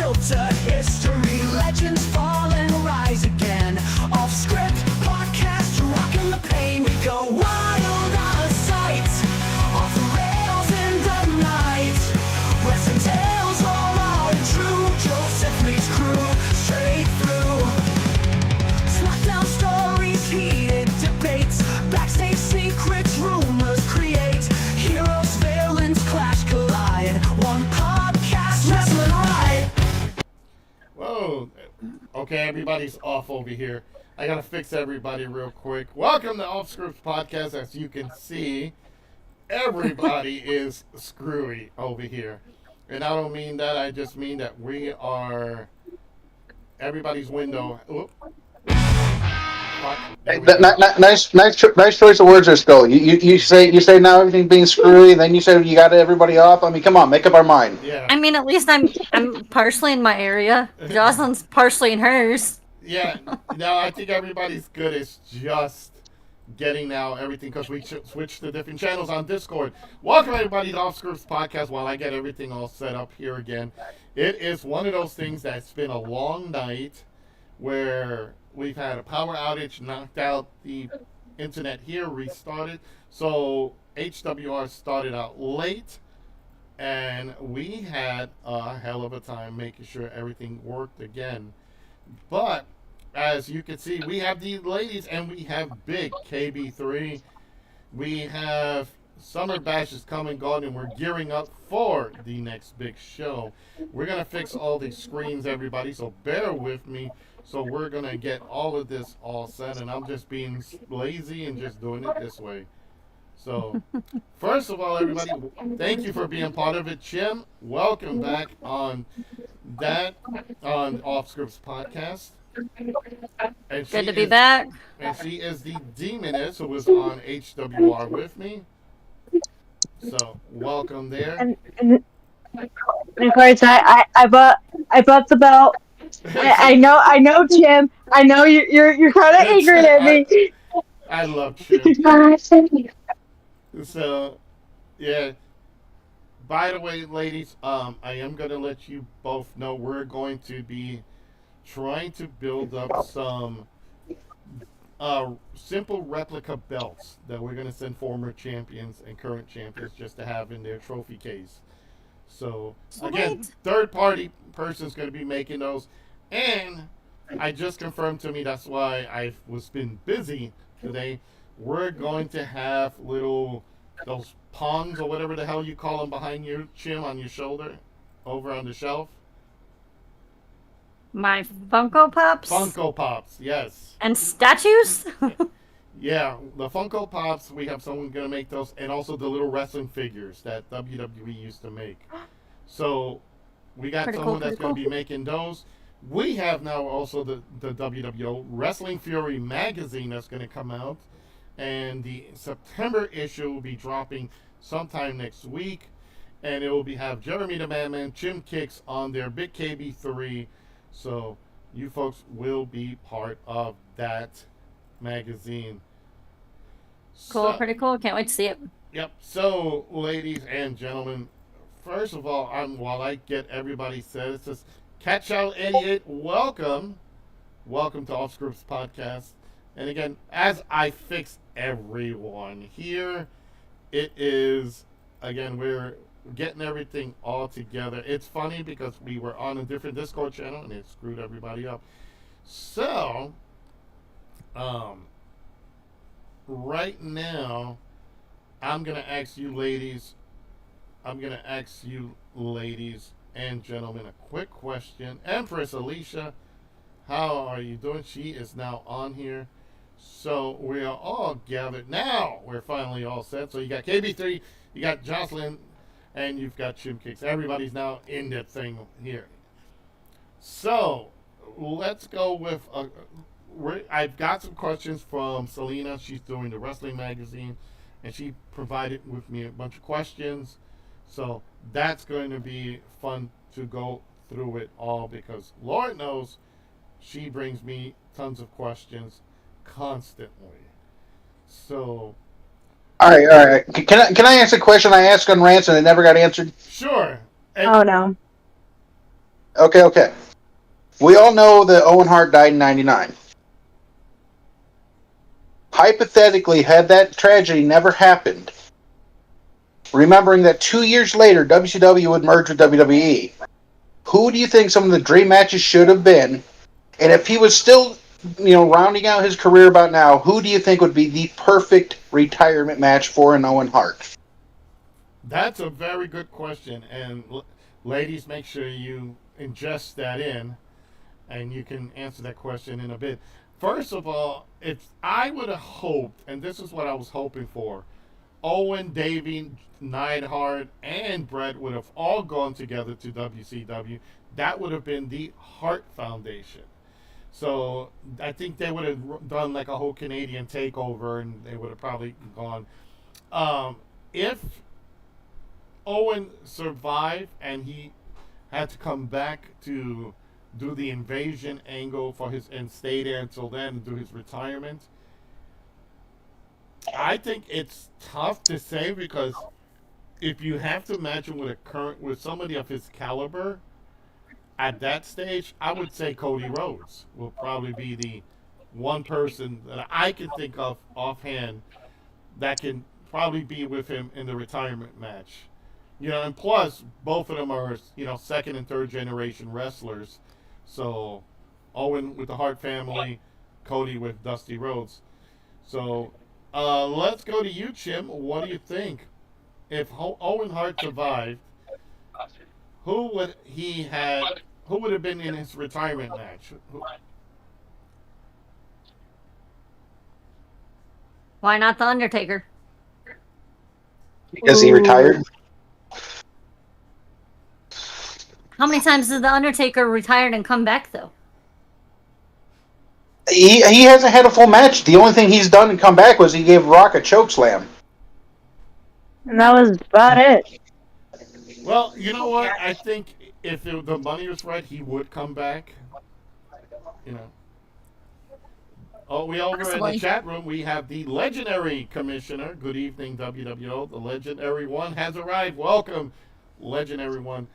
built to history. Legends fall and rise again. Off script podcast, rocking the pain. We go wild out of sight. Off the rails in the night. Wrestling tales all out and true. Joseph meets crew straight through. Smackdown stories, heated debates. Backstage secrets, rumors create. Heroes, villains clash, collide. One podcast, wrestling right. Whoa. Okay, everybody's off over here. I gotta fix everybody real quick. Welcome to Off Scripts Podcast. As you can see, everybody is screwy over here. And I don't mean that, I just mean that we are everybody's window. Oop. There we go. Nice choice of words there, Skull. You say now everything being screwy, then you say you got everybody off. I mean, come on, make up our mind. Yeah. I mean, at least I'm partially in my area. Jocelyn's partially in hers. Yeah, no, I think everybody's good. It's just getting now everything because we switched to different channels on Discord. Welcome everybody to Off Scripts Podcast while I get everything all set up here again. It is one of those things that's been a long night where we've had a power outage, knocked out the internet here, restarted. So HWR started out late and we had a hell of a time making sure everything worked again. But as you can see, we have the ladies and we have big KB3. We have Summer Bash is coming on and we're gearing up for the next big show. We're going to fix all these screens, everybody, so bear with me. So we're going to get all of this all set, and I'm just being lazy and just doing it this way. So, first of all, everybody, thank you for being part of it. Chim, welcome back on Off Scripts Podcast. And Good to be back. And she is the Demoness who was on HWR with me. So, welcome there. And of course, I bought the belt. I know, Jim. I know you're kind of angry at me. I love Chim. So, yeah. By the way, ladies, I am going to let you both know we're going to be trying to build up some simple replica belts that we're going to send former champions and current champions just to have in their trophy case. So, again, third-party person's going to be making those. And I just confirmed to me, that's why I was been busy today. We're going to have those pongs or whatever the hell you call them behind your chin on your shoulder over on the shelf. My Funko Pops. Funko Pops, yes. And statues. Yeah, the Funko Pops, we have someone going to make those, and also the little wrestling figures that WWE used to make. So we got someone that's going to be making those. We have now also the WWO Wrestling Fury magazine that's going to come out. And the September issue will be dropping sometime next week. And it will have Jeremy the Madman, Jim Kicks on their Big KB3. So you folks will be part of that magazine. Cool, So, pretty cool. Can't wait to see it. yep. So, ladies and gentlemen, first of all, while I get everybody set, it says, Catch Out Idiot, welcome. Welcome to Off Scripts Podcast. And again, as I fix everyone here, it is, again, we're getting everything all together. It's funny because we were on a different Discord channel and it screwed everybody up. So, right now, I'm going to ask you ladies and gentlemen a quick question. Empress Alicia, how are you doing? She is now on here. So we are all gathered. Now we're finally all set. So you got KB3, you got Jocelyn, and you've got Jim Kicks. Everybody's now in that thing here. So let's go with I've got some questions from Selena. She's doing the wrestling magazine, and she provided with me a bunch of questions. So that's going to be fun to go through it all because Lord knows she brings me tons of questions constantly. So, All right. Can I ask a question I asked on rants and it never got answered? sure. And Oh no. Okay. We all know that Owen Hart died in '99. Hypothetically, had that tragedy never happened, remembering that 2 years later WCW would merge with WWE, who do you think some of the dream matches should have been? And if he was still, rounding out his career about now, who do you think would be the perfect retirement match for an Owen Hart? That's a very good question, and ladies, make sure you ingest that in, and you can answer that question in a bit. First of all, if I would have hoped, and this is what I was hoping for, Owen, Davey, Neidhart, and Brett would have all gone together to WCW. That would have been the Hart Foundation. So I think they would have done like a whole Canadian takeover, and they would have probably gone. If Owen survived and he had to come back to do the invasion angle for his and stay there until then and do his retirement, I think it's tough to say because if you have to imagine with somebody of his caliber at that stage, I would say Cody Rhodes will probably be the one person that I can think of offhand that can probably be with him in the retirement match. And plus both of them are, second and third generation wrestlers. So Owen with the Hart family, Cody with Dusty Rhodes. So let's go to you, Chim. What do you think? If Owen Hart survived, who would have been in his retirement match? Why not The Undertaker? Because he retired? How many times has The Undertaker retired and come back, though? He hasn't had a full match. The only thing he's done and come back was he gave Rock a choke slam. And that was about it. Well, you know what? I think if the money was right, he would come back. Oh, we over in the chat room, we have the legendary commissioner. Good evening, WWO. The legendary one has arrived. Welcome, legendary one.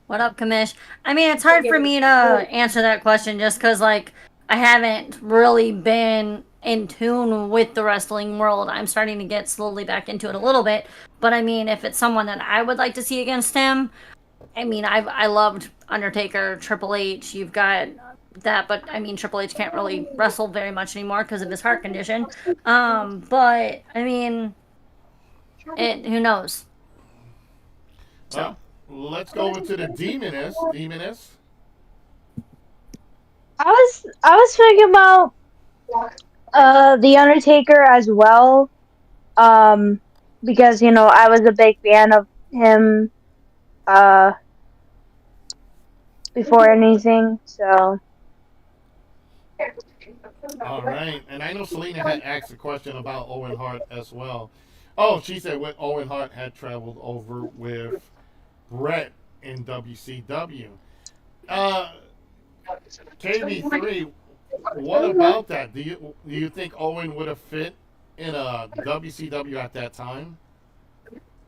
What up, Commish? I mean, it's hard for me to answer that question just because, I haven't really been in tune with the wrestling world. I'm starting to get slowly back into it a little bit. But, I mean, if it's someone that I would like to see against him, I mean, I loved Undertaker, Triple H. You've got that, but, I mean, Triple H can't really wrestle very much anymore because of his heart condition. But, I mean, who knows? So. Let's go over to the Demoness. I was thinking about The Undertaker as well. Because, I was a big fan of him before anything, so. All right. And I know Selena had asked a question about Owen Hart as well. Oh, she said when Owen Hart had traveled over with Brett in WCW. KB3, what about that? Do you think Owen would have fit in a WCW at that time?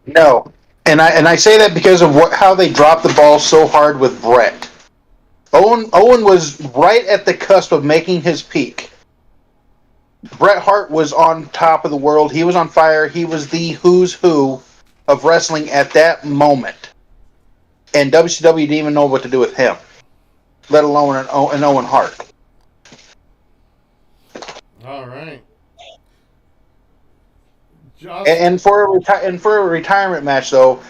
No. And I say that because of how they dropped the ball so hard with Brett. Owen was right at the cusp of making his peak. Bret Hart was on top of the world. He was on fire. He was the who's who of wrestling at that moment. And WCW didn't even know what to do with him, let alone an Owen Hart. All right. And for a retirement match, though,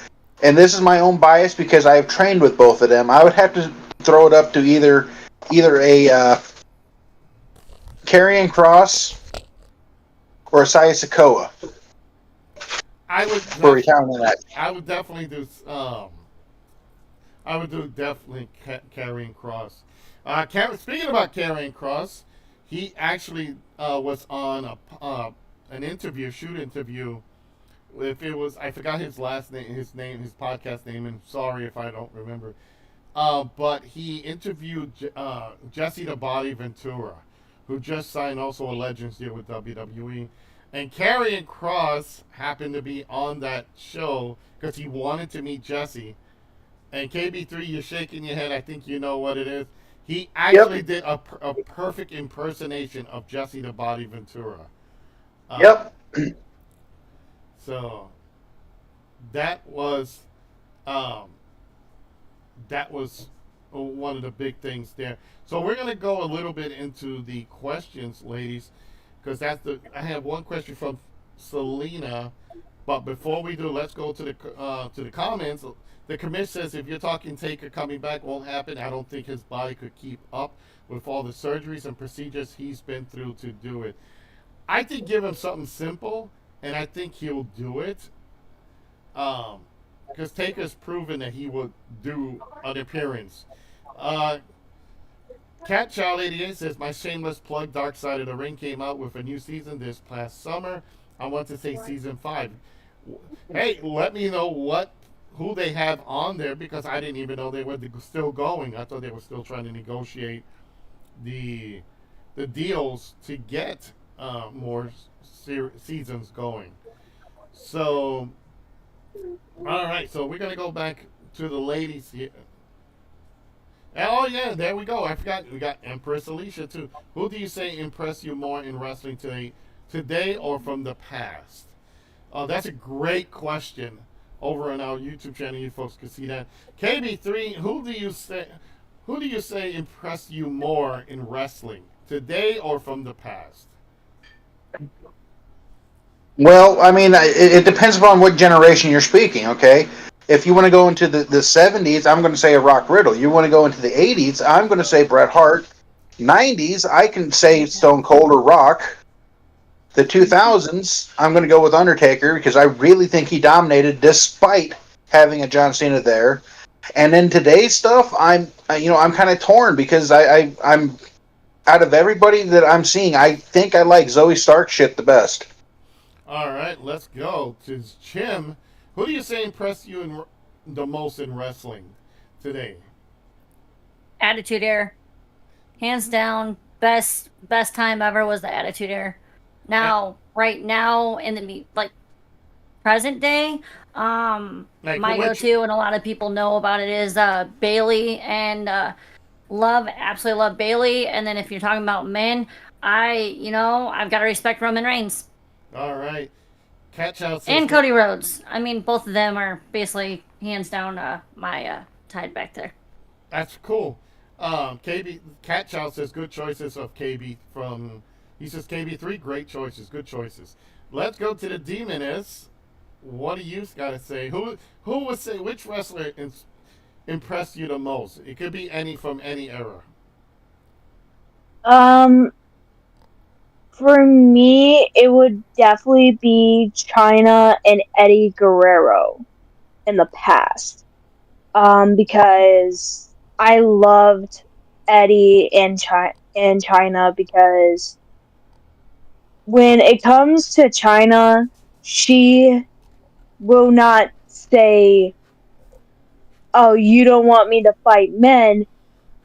and this is my own bias because I have trained with both of them, I would have to throw it up to either a Karrion Kross or a Saya Sikoa. For retirement match. I would definitely do. I would do definitely Karrion Kross. Speaking about Karrion Kross, he actually was on an shoot interview. If it was, I forgot his last name, his podcast name, and sorry if I don't remember. But he interviewed Jesse the Body Ventura, who just signed also a Legends deal with WWE. And Karrion Kross happened to be on that show because he wanted to meet Jesse. And KB3, you're shaking your head. I think you know what it is. He actually did a perfect impersonation of Jesse the Body Ventura. Yep. So that was um, one of the big things there. So we're gonna go a little bit into the questions, ladies, because I have one question from Selena, but before we do, let's go to the comments. The commish says if you're talking Taker coming back won't happen. I don't think his body could keep up with all the surgeries and procedures he's been through to do it. I think give him something simple, and I think he'll do it. Because Taker's proven that he will do an appearance. Catchild88 says, my shameless plug, Dark Side of the Ring came out with a new season this past summer. I want to say season 5. Hey, let me know who they have on there, because I didn't even know they were still going. I thought they were still trying to negotiate the deals to get more seasons going. So, all right. So we're gonna go back to the ladies here. Oh yeah, there we go. I forgot we got Empress Alicia too. Who do you say impressed you more in wrestling today or from the past? Oh, that's a great question. Over on our YouTube channel, you folks can see that. KB3, who do you say impressed you more in wrestling today or from the past? Well, I mean, it depends upon what generation you're speaking, okay? If you want to go into the 70s, I'm going to say a Rock Riddle. You want to go into the 80s, I'm going to say Bret Hart. 90s, I can say Stone Cold or Rock. The 2000s, I'm going to go with Undertaker because I really think he dominated despite having a John Cena there. And then today's stuff, I'm kind of torn because I'm out of everybody that I'm seeing, I think I like Zoe Stark shit the best. All right, let's go to Jim. Who do you say impressed you the most in wrestling today? Attitude Era. Hands down, best time ever was the Attitude Era. Now, right now, in the present day, my go-to, and a lot of people know about it, is Bailey, and absolutely love Bailey. And then if you're talking about men, I've got to respect Roman Reigns. All right, Catchild says, and Cody Rhodes. I mean, both of them are basically hands down my tied back there. That's cool. KB Catchild says good choices of KB from. He says KB3, great choices, good choices. Let's go to the Demoness. What do you got to say? Who would say which wrestler impressed you the most? It could be any from any era. For me, it would definitely be China and Eddie Guerrero in the past. Because I loved Eddie and China because when it comes to China, she will not say, oh, you don't want me to fight men?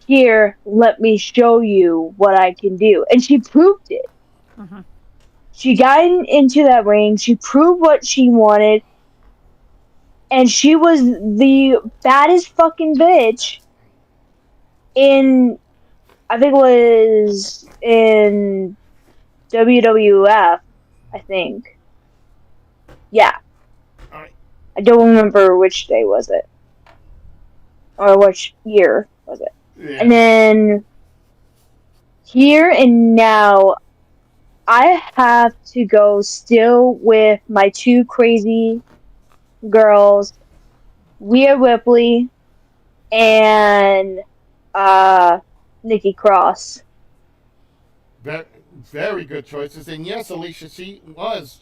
Here, let me show you what I can do. And she proved it. Mm-hmm. She got into that ring, she proved what she wanted, and she was the baddest fucking bitch I think it was in WWF, I think. Yeah. All right. I don't remember which day was it. Or which year was it. Yeah. And then here and now, I have to go still with my two crazy girls, Rhea Ripley and Nikki Cross. Very good choices. And yes, Alicia,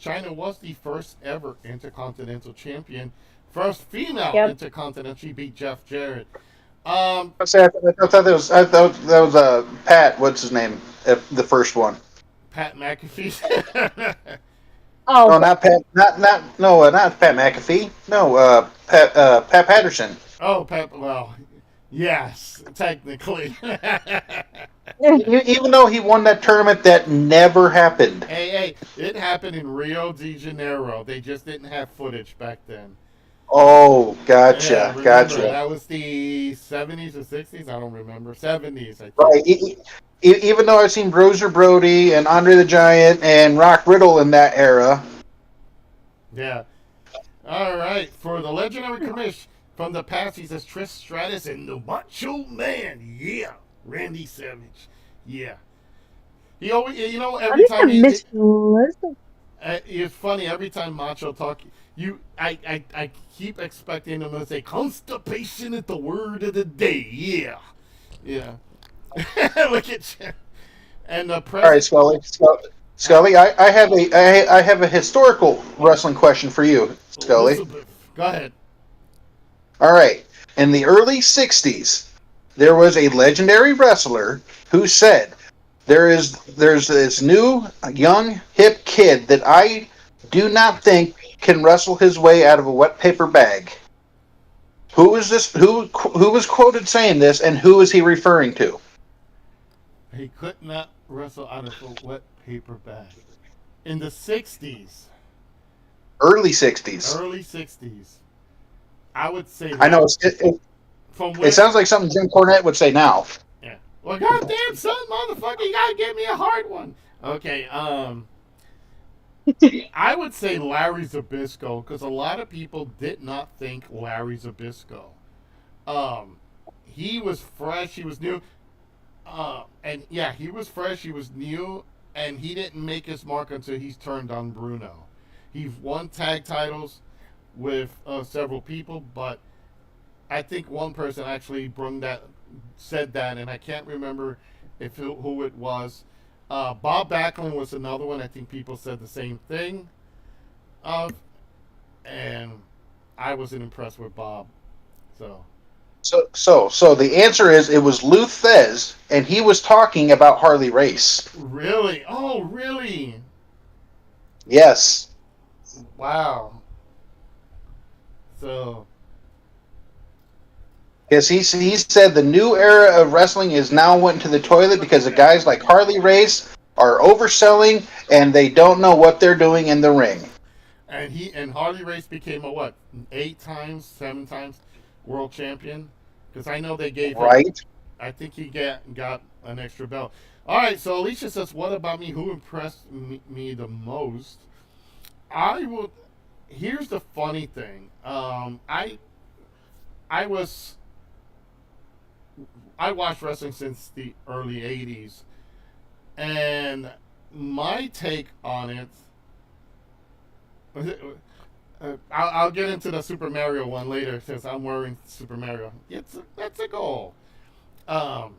China was the first ever Intercontinental Champion. First female Intercontinental. She beat Jeff Jarrett. I thought that was Pat, what's his name? The first one. Pat McAfee. Oh, no, not Pat. Not Pat McAfee. No, Pat Patterson. Oh, Pat. Well, yes, technically. Even though he won that tournament, that never happened. Hey, it happened in Rio de Janeiro. They just didn't have footage back then. Oh, Yeah, gotcha, remember gotcha. that was the 70s or 60s? I don't remember. 70s, I Right. think. Even though I've seen Bruiser Brody and Andre the Giant and Rock Riddle in that era. Yeah. All right, for the legendary commish from the past, he says Trish Stratus and the Macho Man. Yeah, Randy Savage. Yeah, he always, I every think I time missed Elizabeth. it's funny. Every time Macho talk, I keep expecting him to say constipation is the word of the day. Yeah, yeah. Look at you. And the All right, present. Scully, I have a historical wrestling question for you, Scully. Elizabeth, go ahead. All right. In the early 60s, there was a legendary wrestler who said, there's this new young hip kid that I do not think can wrestle his way out of a wet paper bag. Who is this? Who was quoted saying this, and who is he referring to? He could not wrestle out of a wet paper bag. In the 60s, Early 60s. early 60s, I would say I know that from it where. sounds like something Jim Cornette would say now. Yeah. Well, goddamn son, motherfucker, you gotta give me a hard one. Okay, I would say Larry Zabisco because a lot of people did not think Larry Zabisco. Um, he was fresh, he was new. And yeah, he was fresh, he was new, and he didn't make his mark until he's turned on Bruno. He won tag titles with several people, but I think one person actually said that, and I can't remember if who it was. Bob Backlund was another one. I think people said the same thing of, and I wasn't impressed with Bob. So So the answer is it was Lou Thez, and he was talking about Harley Race. really, oh really, Yes. wow. So Because he said the new era of wrestling is now went to the toilet because the guys like Harley Race are overselling and they don't know what they're doing in the ring. and Harley Race became a what 7 times world champion because I know they gave him. Right? I think he got an extra belt. All right, so Alicia says, "What about me? Who impressed me the most?" I would. Here's the funny thing. I was I watched wrestling since the early '80s, and my take on it. I'll get into the Super Mario one later since I'm wearing Super Mario. That's a goal. Um,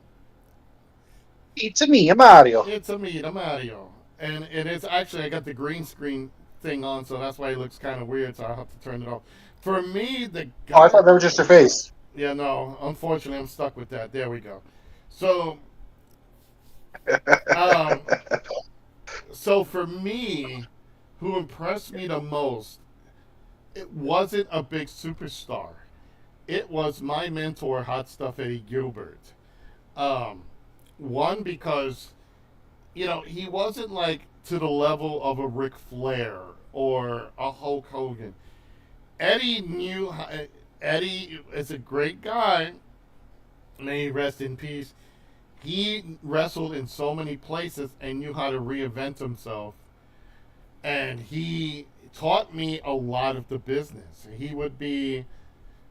It's a me, Mario. it's a me, the Mario, and it is actually I got the green screen thing on, so that's why it looks kind of weird. So I have to turn it off. For me, the Oh, I guy. thought that was just her face. Yeah, no. Unfortunately, I'm stuck with that. There we go. So, um, so for me, who impressed me the most, it wasn't a big superstar. It was my mentor, Hot Stuff Eddie Gilbert. Um, one because he wasn't like to the level of a Ric Flair or a Hulk Hogan. Eddie knew. Eddie is a great guy. May he rest in peace. He wrestled in so many places and knew how to reinvent himself. And he taught me a lot of the business. He would be,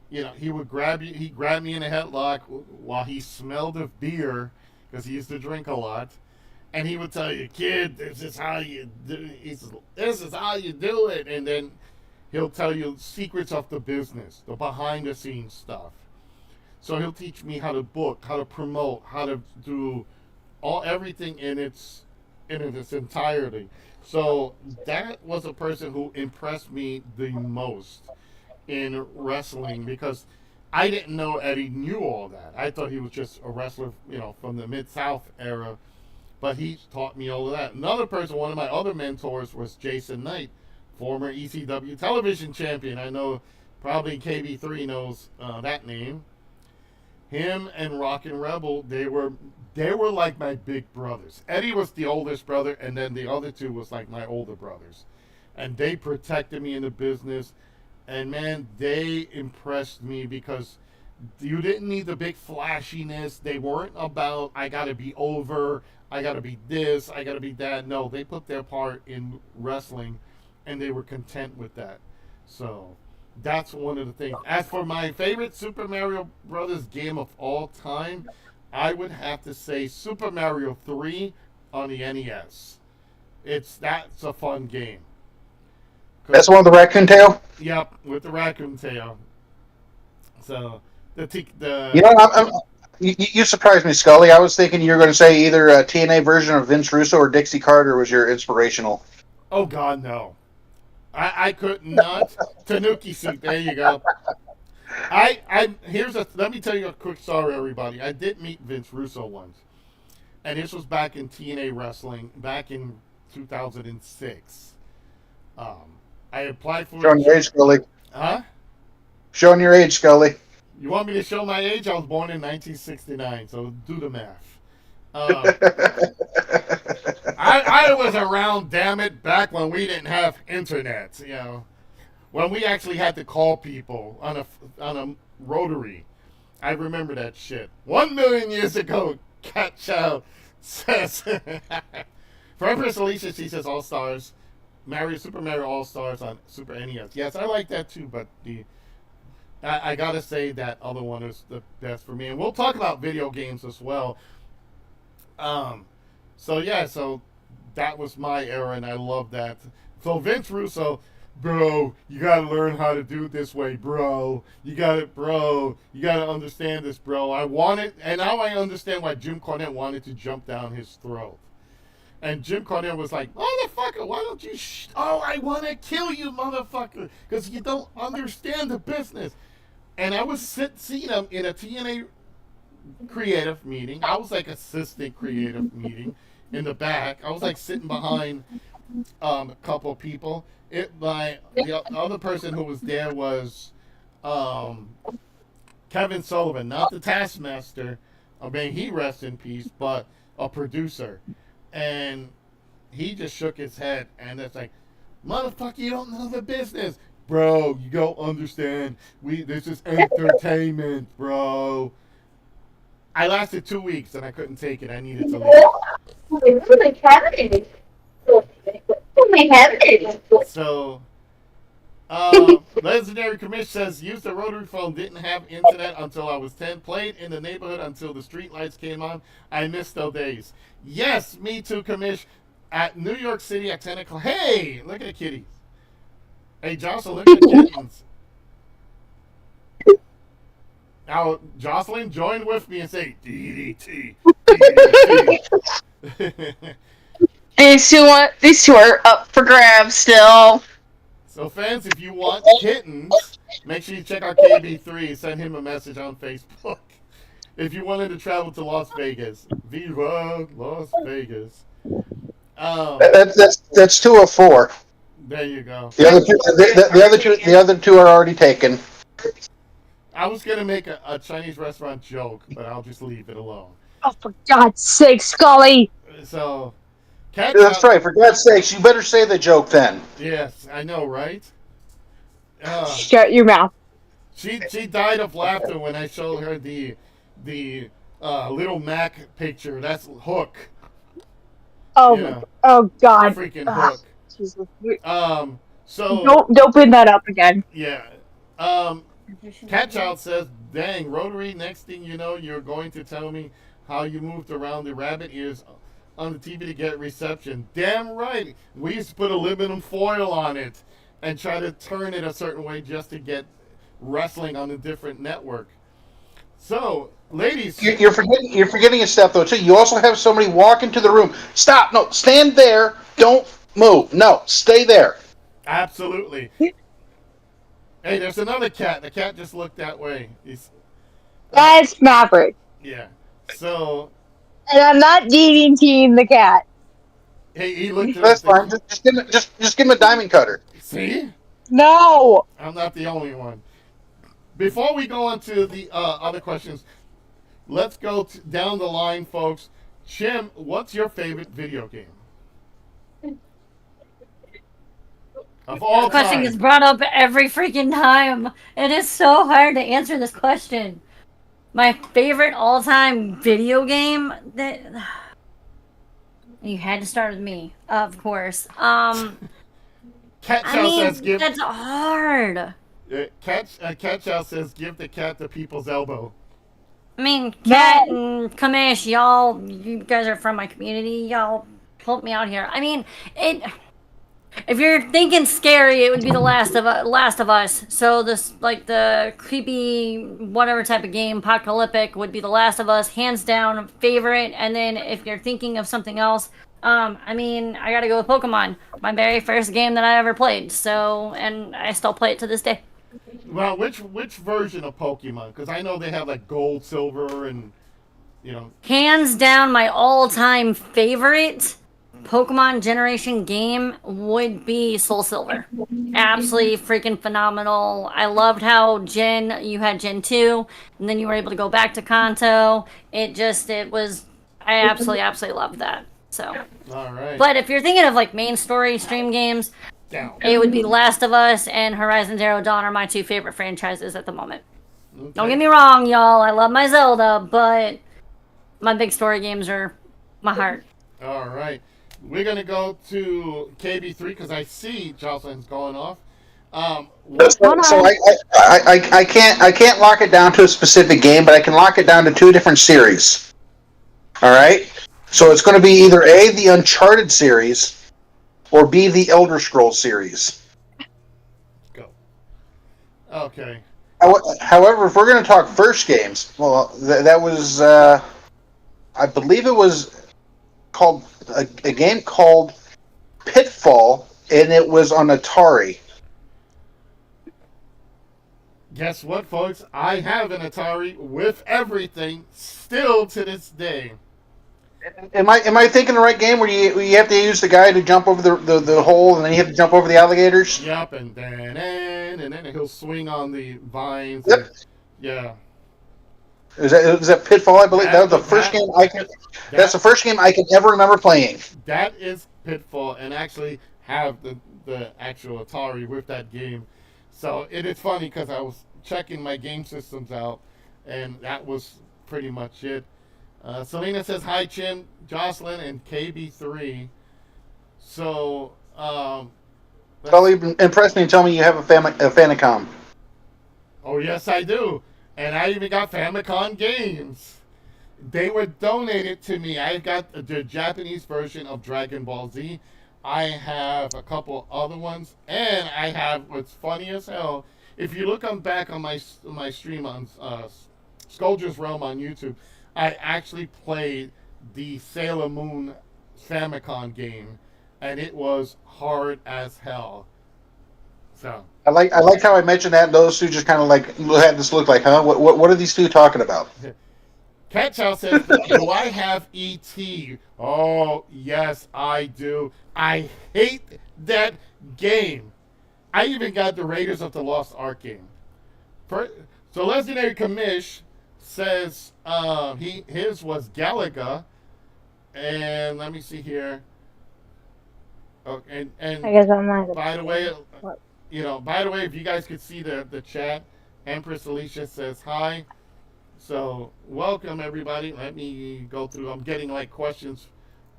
he would grab you. He grabbed me in a headlock while he smelled of beer because he used to drink a lot. And he would tell you, "Kid, this is how you do. This is how you do it." And then he'll tell you secrets of the business, the behind the scenes stuff. So he'll teach me how to book, how to promote, how to do everything in its entirety. So that was a person who impressed me the most in wrestling because I didn't know Eddie knew all that. I thought he was just a wrestler, from the Mid South era. But he taught me all of that. Another person, one of my other mentors, was Jason Knight, former ECW television champion. I know probably KB3 knows that name. Him and Rockin' Rebel, they were like my big brothers. Eddie was the oldest brother, and then the other two was like my older brothers, and they protected me in the business. And man, they impressed me because you didn't need the big flashiness. They weren't about, I gotta be over, I gotta be this, I gotta be that. No, they put their part in wrestling and they were content with that. So that's one of the things. As for my favorite Super Mario Brothers game of all time, I would have to say Super Mario 3 on the NES. That's a fun game. That's the one with the raccoon tail. Yep, with the raccoon tail. So the You know, you surprised me, Scully. I was thinking you were going to say either a TNA version of Vince Russo or Dixie Carter was your inspirational. oh god no, I could not. Tanuki suit. There you go. Let me tell you a quick story, everybody. I did meet Vince Russo once, and this was back in TNA wrestling back in 2006. I applied for Showing your age, Scully. huh? Showing your age, Scully. You want me to show my age? I was born in 1969, so do the math. I was around, damn it, back when we didn't have internet. You know, when we actually had to call people on a rotary. I remember that shit. 1,000,000 years ago, Cat Child says. For Empress Alicia, she says All Stars. Super Mario All Stars on Super NES. Yes, I like that too, but I gotta say that other one is the best for me. And we'll talk about video games as well. So that was my era, and I love that. So Vince Russo, bro, you gotta learn how to do it this way, bro. You gotta understand this, bro. I want it, and now I understand why Jim Cornette wanted to jump down his throat. And Jim Cornette was like, motherfucker, why don't you I want to kill you, motherfucker, because you don't understand the business. And I was seeing him in a TNA creative meeting. I was like assistant creative meeting in the back. I was like sitting behind a couple of people. The other person who was there was Kevin Sullivan, not the Taskmaster. I mean, he rests in peace, but a producer. And he just shook his head, and it's like, motherfucker, you don't know the business. Bro, you don't understand. This is entertainment, bro. I lasted 2 weeks, and I couldn't take it. I needed to leave. So, Legendary Commish says, used the rotary phone, didn't have internet until I was 10, played in the neighborhood until the street lights came on. I missed those days. Yes, me too, Commish. At New York City at 10 o'clock. Hey, look at the kitties. Hey, Jocelyn, look at the kittens. Now, Jocelyn, join with me and say, DDT. DDT. These two are up for grabs still. So, fans, if you want kittens, make sure you check out KB3. Send him a message on Facebook. If you wanted to travel to Las Vegas, Viva Las Vegas. That's 2 of 4. There you go. The other two are already taken. I was gonna make a Chinese restaurant joke, but I'll just leave it alone. Oh, for God's sake, Scully! So, That's right. For God's sakes, you better say the joke then. Yes, I know, right? Shut your mouth. She died of laughter when I showed her the Little Mac picture. That's Hook. Oh, Yeah. oh God. Freaking Ugh, Hook. Jesus. So Don't bring that up again. yeah. Catchild says, dang, Rotary, next thing you know, you're going to tell me how you moved around the rabbit ears on the TV to get reception. Damn right. We used to put aluminum foil on it and try to turn it a certain way just to get wrestling on a different network. So, ladies. You're forgetting a step though too. You also have somebody walk into the room. Stop! No, stand there. Don't move. No, stay there. Absolutely. Hey, there's another cat. The cat just looked that way. That's Maverick. Yeah. So, And I'm not DDTing the cat. hey, he looked at That's us. fine. Just give him a diamond cutter. See? No! I'm not the only one. Before we go on to the other questions, let's go down the line, folks. Jim, what's your favorite video game? Of all Question time. gets brought up every freaking time. It is so hard to answer this question. My favorite all-time video game that you had to start with me, of course. Cat I Chow says mean, that's hard. Cat Chow says give the cat the people's elbow. I mean, Kat and Kamish, y'all, you guys are from my community. Y'all help me out here. I mean, it. If you're thinking scary, it would be the Last of Us. So this, like the creepy whatever type of game, apocalyptic, would be the Last of Us, hands down favorite. And then if you're thinking of something else, I mean, I gotta go with Pokemon, my very first game that I ever played. So, and I still play it to this day. Well, which version of Pokemon? Because I know they have like gold, silver, and Hands down, my all-time favorite Pokemon generation game would be Soul Silver. Absolutely freaking phenomenal. I loved how you had Gen 2, and then you were able to go back to Kanto. I absolutely loved that. So, all right. but if you're thinking of like main story stream games, Down. it would be Last of Us and Horizon Zero Dawn are my two favorite franchises at the moment. Okay. Don't get me wrong, y'all. I love my Zelda, but my big story games are my heart. All right. We're going to go to KB3 because I see Jocelyn's going off. So I can't lock it down to a specific game, but I can lock it down to two different series. All right. So it's going to be either A, the Uncharted series, or B, the Elder Scrolls series. Go. Okay. However, if we're going to talk first games, well, that was I believe it was called a game called Pitfall, and it was on Atari. Guess what, folks? I have an Atari with everything still to this day. Am I thinking the right game where you have to use the guy to jump over the hole and then you have to jump over the alligators? Yep, and then he'll swing on the vines. Yep. And, yeah. Is that Pitfall? I believe that was the first game I can. That's the first game I can ever remember playing. That is Pitfall, and actually have the actual Atari with that game. So it is funny because I was checking my game systems out, and that was pretty much it. Selena says hi, Chin, Jocelyn, and KB3. So, Well, you impressed me and tell me you have a Famicom. oh yes, I do, and I even got Famicom games. They were donated to me. I got the Japanese version of Dragon Ball Z. I have a couple other ones, and I have what's funny as hell. If you look back on my stream on Scoldger's Realm on YouTube, I actually played the Sailor Moon Famicom game, and it was hard as hell. So I like how I mentioned that. Those two just kind of like had this look like, huh? What are these two talking about? Cat Chow says, do I have E.T.? Oh, yes, I do. I hate that game. I even got the Raiders of the Lost Ark game. So Legendary Commish says his was Galaga. And let me see here. Oh, and I guess I'm not. by the way, if you guys could see the chat, Empress Alicia says hi. So welcome everybody. Let me go through. I'm getting like questions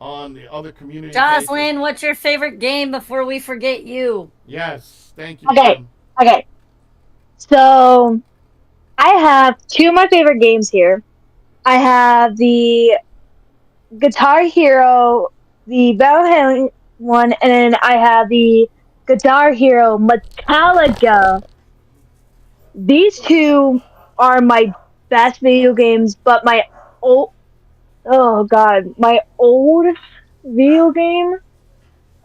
on the other community. Jocelyn, pages. what's your favorite game before we forget you? Yes, thank you. Okay. Okay. So I have two of my favorite games here. I have the Guitar Hero, the Battle one, and then I have the Guitar Hero Metallica. These two are my best video games, but my old video game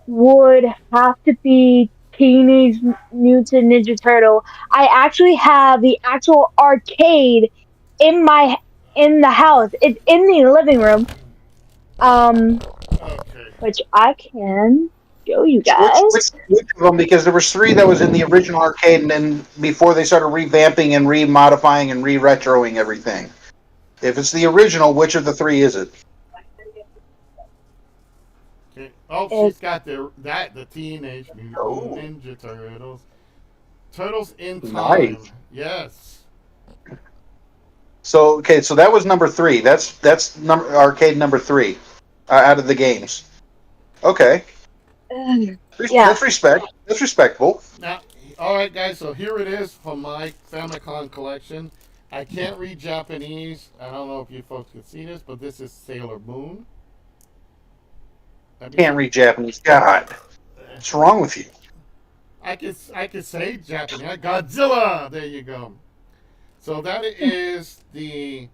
would have to be Teenage Mutant Ninja Turtle. I actually have the actual arcade in the house. It's in the living room. Okay. Which I can show you guys. Which of them? Because there was three that was in the original arcade, and then before they started revamping and remodifying and re-retroing everything. If it's the original, which of the three is it? Okay. Oh, she's got the Teenage Mutant Oh. Ninja Turtles. Turtles in Time. Nice. Yes. So okay, so that was number 3. That's arcade number 3 out of the games. Okay, Yeah. that's respect. That's respectable. Now, all right, guys. So here it is from my Famicom collection. I can't read Japanese. I don't know if you folks can see this, but this is Sailor Moon. Let me Can't see. read Japanese. God, what's wrong with you? I could say Japanese. Godzilla. There you go. So that is the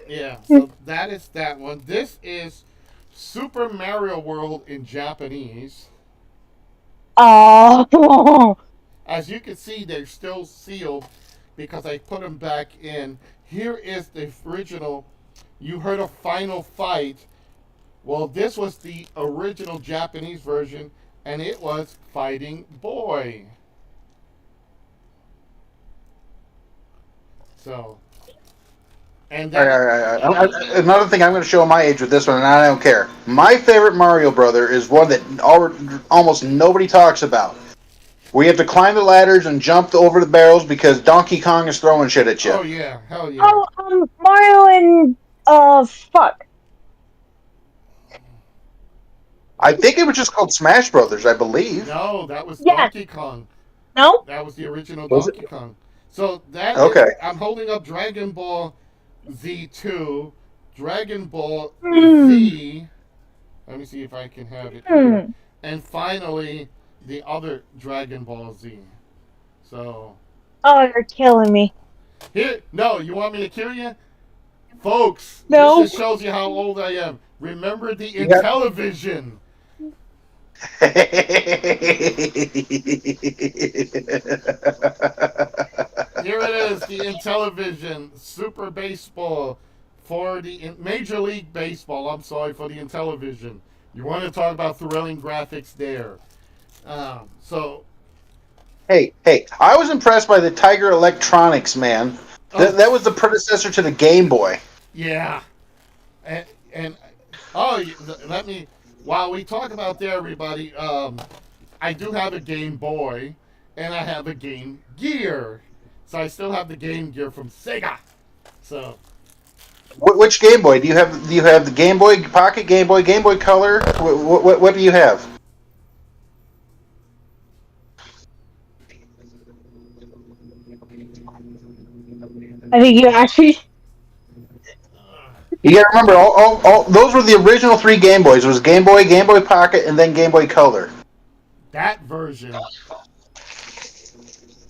yeah. So that is that one. This is Super Mario World in Japanese. Oh. As you can see, they're still sealed because I put them back in. Here is the original. You heard of Final Fight. Well, this was the original Japanese version, and it was Fighting Boy. So, and All then, right, all right. Another thing, I'm going to show my age with this one, and I don't care. My favorite Mario Brother is one that almost nobody talks about. We have to climb the ladders and jump over the barrels because Donkey Kong is throwing shit at you. oh yeah, hell yeah. Oh, Mario and fuck. I think it was just called Smash Brothers, I believe. No, that was Yeah. Donkey Kong. No. That was the original Was it? Donkey Kong. So that Okay. is, I'm holding up Dragon Ball Z2, Dragon Ball Hmm. Z. Let me see if I can have it here. And finally, the other Dragon Ball Z. So Oh, you're killing me. here, no, you want me to kill you, folks? No. This just shows you how old I am. Remember the You got- Intellivision. Here it is, the Intellivision Super Baseball for the Major League Baseball. I'm sorry, for the Intellivision. You want to talk about thrilling graphics there? So Hey, I was impressed by the Tiger Electronics, man. That was the predecessor to the Game Boy. yeah, and oh, let me. While we talk about there, everybody, I do have a Game Boy, and I have a Game Gear. So I still have the Game Gear from Sega. So Which Game Boy? Do you have the Game Boy Pocket, Game Boy Color? What do you have? I think you actually. You gotta remember, all those were the original 3 Game Boys. It was Game Boy Pocket, and then Game Boy Color. that version.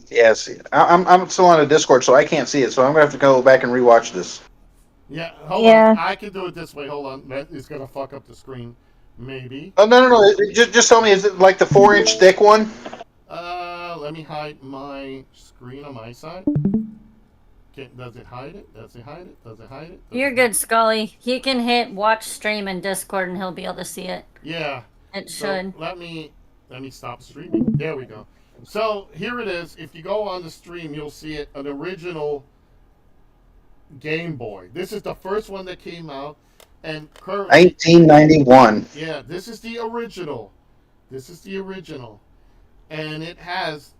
Yes, I'm still on a Discord, so I can't see it. So I'm gonna have to go back and rewatch this. Yeah, hold Yeah. on. I can do it this way. Hold on. It's gonna fuck up the screen. Maybe. Oh no! Just tell me, is it like the 4-inch thick one? Let me hide my screen on my side. Does it hide it? Does it hide it? Does it hide it? You're good, Scully. He can hit watch stream in Discord and he'll be able to see it. Yeah. It So should. let me stop streaming. There we go. So here it is. If you go on the stream, you'll see it. An original Game Boy. This is the first one that came out, and currently, 1991. yeah, this is the original. This is the original, and it has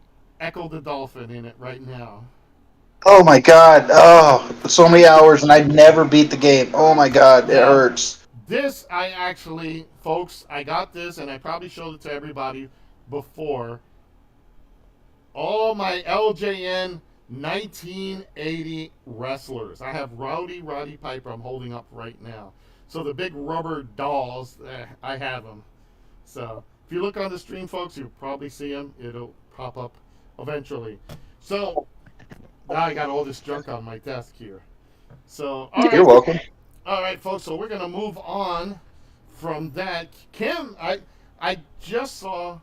Echo the Dolphin in it right now. Oh my God! Oh, so many hours, and I'd never beat the game. Oh my God, it Yeah. hurts. This, I actually, folks, I got this, and I probably showed it to everybody before. All my LJN 1980 wrestlers. I have Roddy Piper I'm holding up right now. So the big rubber dolls, I have them. So if you look on the stream, folks, you'll probably see them. It'll pop up eventually. So now I got all this junk on my desk here. So all You're right. welcome. All right, folks. So we're gonna move on from that. Kim, I just saw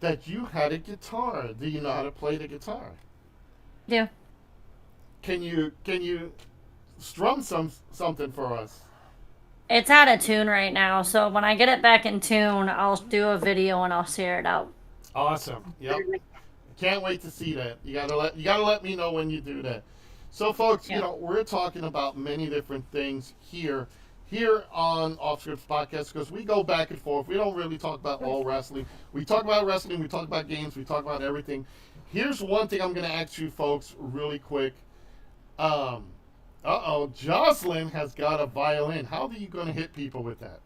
that you had a guitar. Do you know how to play the guitar? Yeah. Can you strum something for us? It's out of tune right now, so when I get it back in tune, I'll do a video and I'll share it out. Awesome. Yep. Can't wait to see that. You gotta let me know when you do that. So, folks, Yeah. we're talking about many different things here, here on Off Scripts Podcast, because we go back and forth. We don't really talk about all wrestling. We talk about wrestling, we talk about games, we talk about everything. Here's one thing I'm going to ask you folks really quick. Jocelyn has got a violin. How are you going to hit people with that?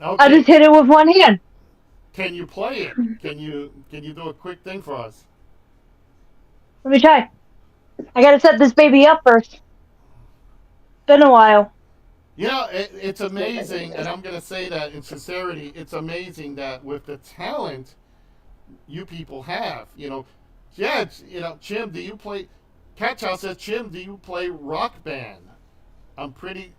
I just hit it with one hand. Can you play it? Can you do a quick thing for us? Let me try. I gotta set this baby up first. Been a while. You know, it's amazing, and I'm going to say that in sincerity, it's amazing that with the talent you people have, yeah, Chim, do you play, Catchow says, Chim, do you play Rock Band? I've played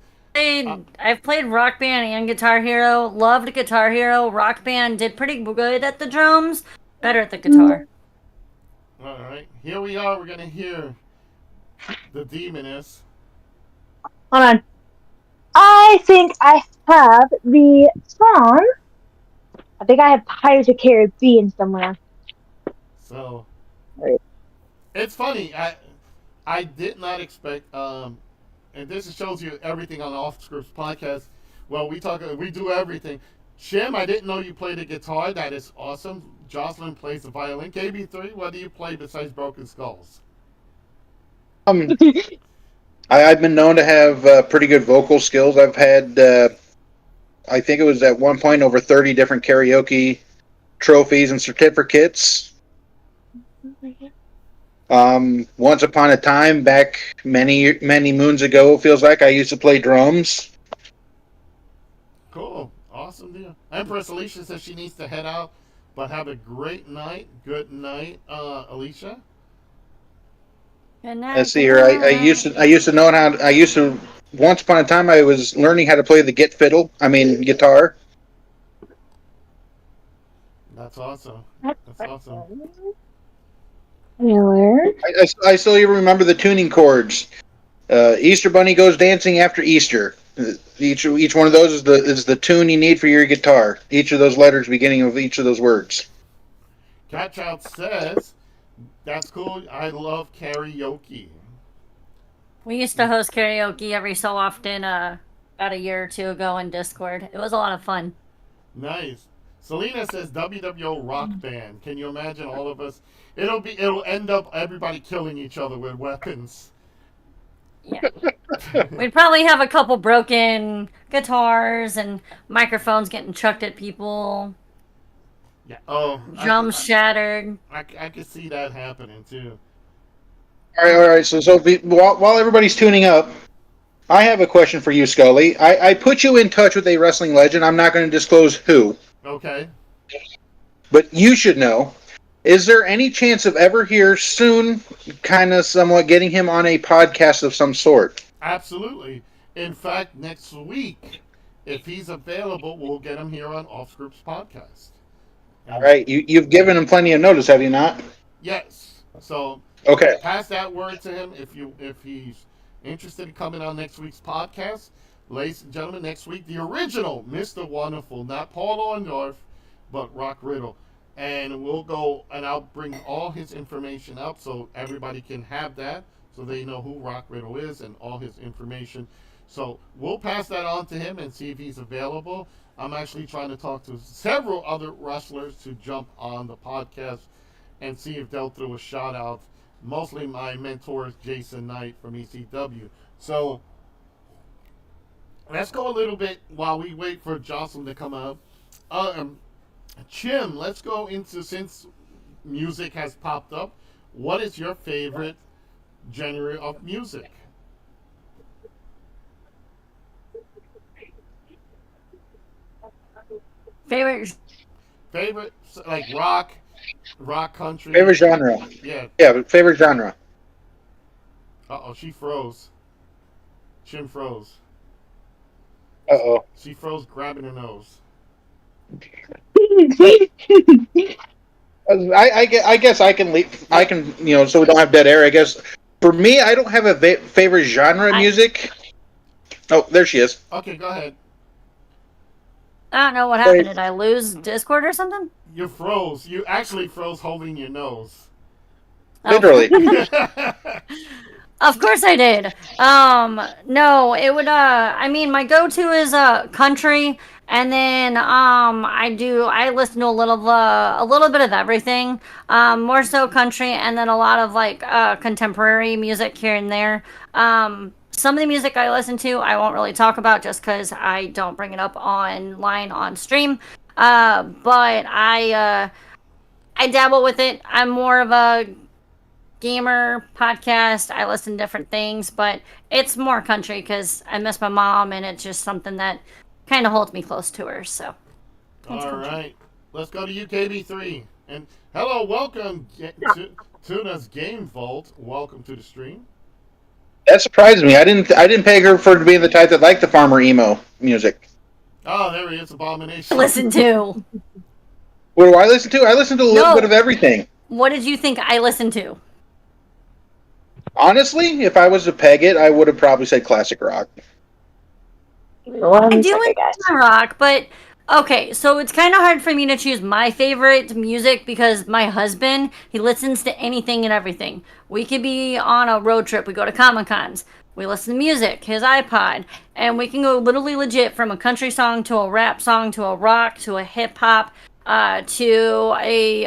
Rock Band and Guitar Hero. Loved Guitar Hero. Rock Band did pretty good at the drums. Better at the guitar. All right, here we are. We're going to hear the Demoness. Hold on. I think I have the song. I think I have Pirates of the Caribbean somewhere. So, Right. it's funny. I did not expect, and this shows you everything on the Off Scripts Podcast. Well, we do everything. Chim, I didn't know you played the guitar. That is awesome. Jocelyn plays the violin. KB3, what do you play besides Broken Skulls? I've been known to have pretty good vocal skills. I've had, I think it was at one point over 30 different karaoke trophies and certificates. Once upon a time, back many moons ago, it feels like, I used to play drums. Cool. Awesome deal. Empress Alicia says she needs to head out, but have a great night. Good night, Alicia. Good night. Let's see here. I used to know how. Once upon a time, I was learning how to play the guitar. That's awesome. That's awesome. Miller. I still even remember the tuning chords. Easter Bunny goes dancing after Easter. Each one of those is the tune you need for your guitar. Each of those letters beginning of each of those words. Catchout says, that's cool. I love karaoke. We used to host karaoke every so often, about a year or two ago in Discord. It was a lot of fun. Nice. Selena says WWO Rock Band. Can you imagine all of us? It'll end up everybody killing each other with weapons. Yeah. We'd probably have a couple broken guitars and microphones getting chucked at people. Yeah. Oh. Drums shattered. I could see that happening too. All right. So while everybody's tuning up, I have a question for you, Scully. I put you in touch with a wrestling legend. I'm not going to disclose who. Okay. But you should know. Is there any chance of ever here soon, kind of somewhat getting him on a podcast of some sort? Absolutely. In fact, next week, if he's available, we'll get him here on Off Scripts Podcast. All right. You've given him plenty of notice, have you not? Yes. So Okay. pass that word to him if he's interested in coming on next week's podcast. Ladies and gentlemen, next week, the original Mr. Wonderful, not Paul Orndorff, but Rock Riddle. And we'll go, and I'll bring all his information up so everybody can have that, so they know who Rock Riddle is and all his information. So we'll pass that on to him and see if he's available. I'm actually trying to talk to several other wrestlers to jump on the podcast and see if they'll throw a shout out. Mostly my mentor is Jason Knight from ECW. So let's go a little bit while we wait for Jocelyn to come up. Chim, let's go into, since music has popped up, what is your favorite genre of music? Favorite? Like rock country. Favorite genre? Yeah. Yeah, favorite genre. Uh-oh, she froze. Chim froze. Uh-oh. She froze, grabbing her nose. I guess I can leave. I can, so we don't have dead air. I guess for me, I don't have a favorite genre of music. Oh, there she is. Okay, go ahead. I don't know what happened. Did I lose Discord or something? You froze. You actually froze holding your nose. Literally. Of course I did. No, it would I mean my go-to is country, and then I listen to a little bit of everything. More so country, and then a lot of like contemporary music here and there. Some of the music I listen to I won't really talk about just cuz I don't bring it up online on stream. But I dabble with it. I'm more of a gamer podcast. I listen to different things, but it's more country because I miss my mom, and it's just something that kind of holds me close to her. So, All right, let's go to UKB3. And hello, welcome to Tuna's Game Vault. Welcome to the stream. That surprised me. I didn't peg her for being the type that liked the farmer emo music. Oh, there he is, Abomination. listen to. What do I listen to? I listen to a little No. bit of everything. What did you think I listened to? Honestly, if I was to peg it, I would have probably said classic rock. I One do second, guys. enjoy rock, but okay, so it's kind of hard for me to choose my favorite music because my husband, he listens to anything and everything. We could be on a road trip, we go to Comic Cons, we listen to music, his iPod, and we can go literally legit from a country song to a rap song to a rock to a hip hop. To a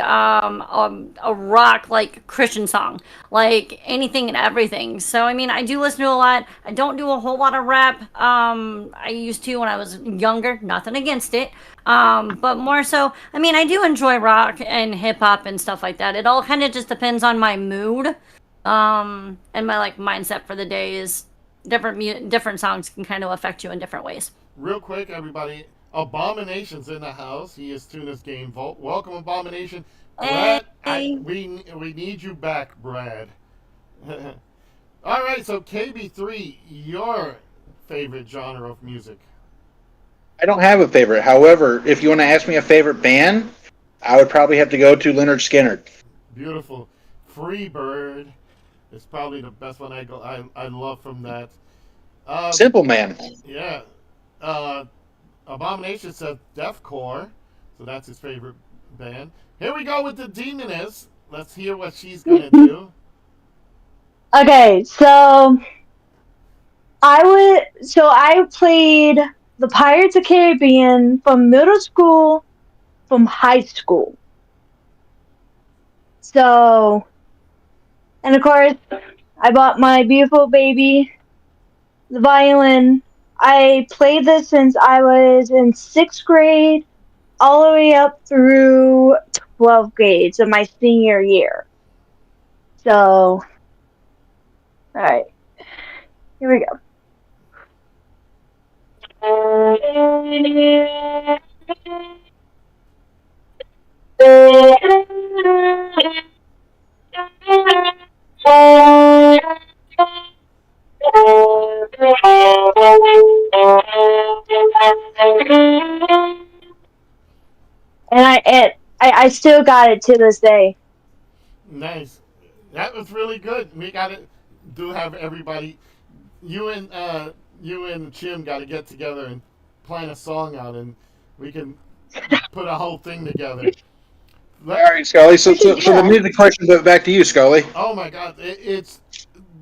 rock like Christian song, like anything and everything. So I mean, I do listen to a lot. I don't do a whole lot of rap. I used to when I was younger. Nothing against it. But more so, I mean, I do enjoy rock and hip hop and stuff like that. It all kind of just depends on my mood, and my like mindset for the day. Is different songs can kind of affect you in different ways. Real quick, everybody. Abomination's in the house. He is Tuna's Game Vault. Welcome, Abomination. Brad, Hey. we need you back, Brad. All right, so KB3, your favorite genre of music? I don't have a favorite. However, if you want to ask me a favorite band, I would probably have to go to Leonard Skinner. Beautiful. Freebird is probably the best one I love from that. Simple Man. Yeah. Abomination says Deathcore, so that's his favorite band. Here we go with the Demoness. Let's hear what she's gonna do. Okay, so I played the Pirates of the Caribbean from middle school, from high school. So, and of course, I bought my beautiful baby the violin. I played this since I was in 6th grade, all the way up through 12th grade, so my senior year. So, alright, here we go. And I still got it to this day. Nice. That was really good. We gotta have everybody. You and Jim got to get together and plan a song out, and we can put a whole thing together. All right, Scully. So the music question, but back to you, Scully. Oh my God! It's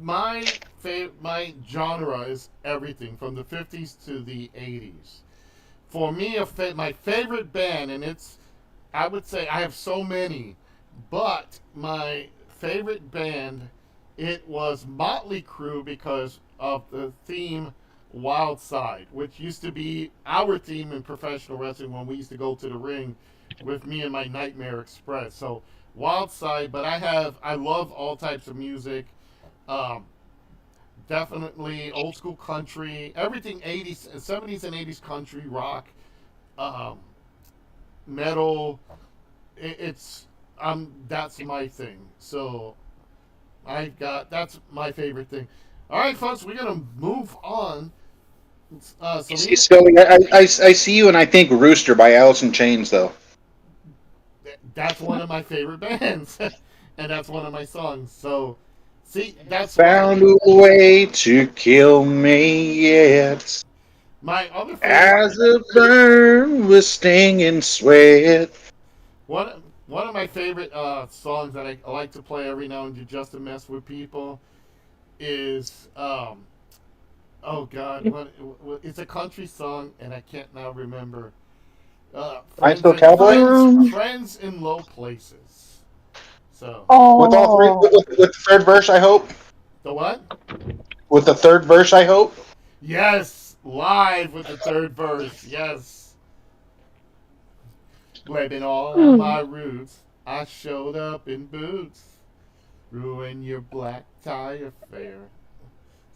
my my genre is everything from the 50s to the 80s. For me, my favorite band, and I would say I have so many, but my favorite band, it was Motley Crue because of the theme Wild Side, which used to be our theme in professional wrestling when we used to go to the ring with me and my Nightmare Express. So Wild Side, but I love all types of music. Definitely old school country, everything 80s, 70s and 80s country rock, metal. That's my thing. So that's my favorite thing. All right, folks, we're gonna move on. Scully, I see you, and I think Rooster by Alice in Chains, though. That's one of my favorite bands, and that's one of my songs. So, see, that's Found a way to kill me yet, my other favorite. as a burn with stinging sweat. One of my favorite songs that I like to play every now and then just to mess with people is oh God, what? It's a country song, and I can't now remember. Rhinestone Cowboy? Friends in Low Places. So With all three, Oh, with the third verse, I hope. the what? With the third verse, I hope. Yes, live with the third verse. Yes, blaming all on my roots. I showed up in boots, ruin your black tie affair.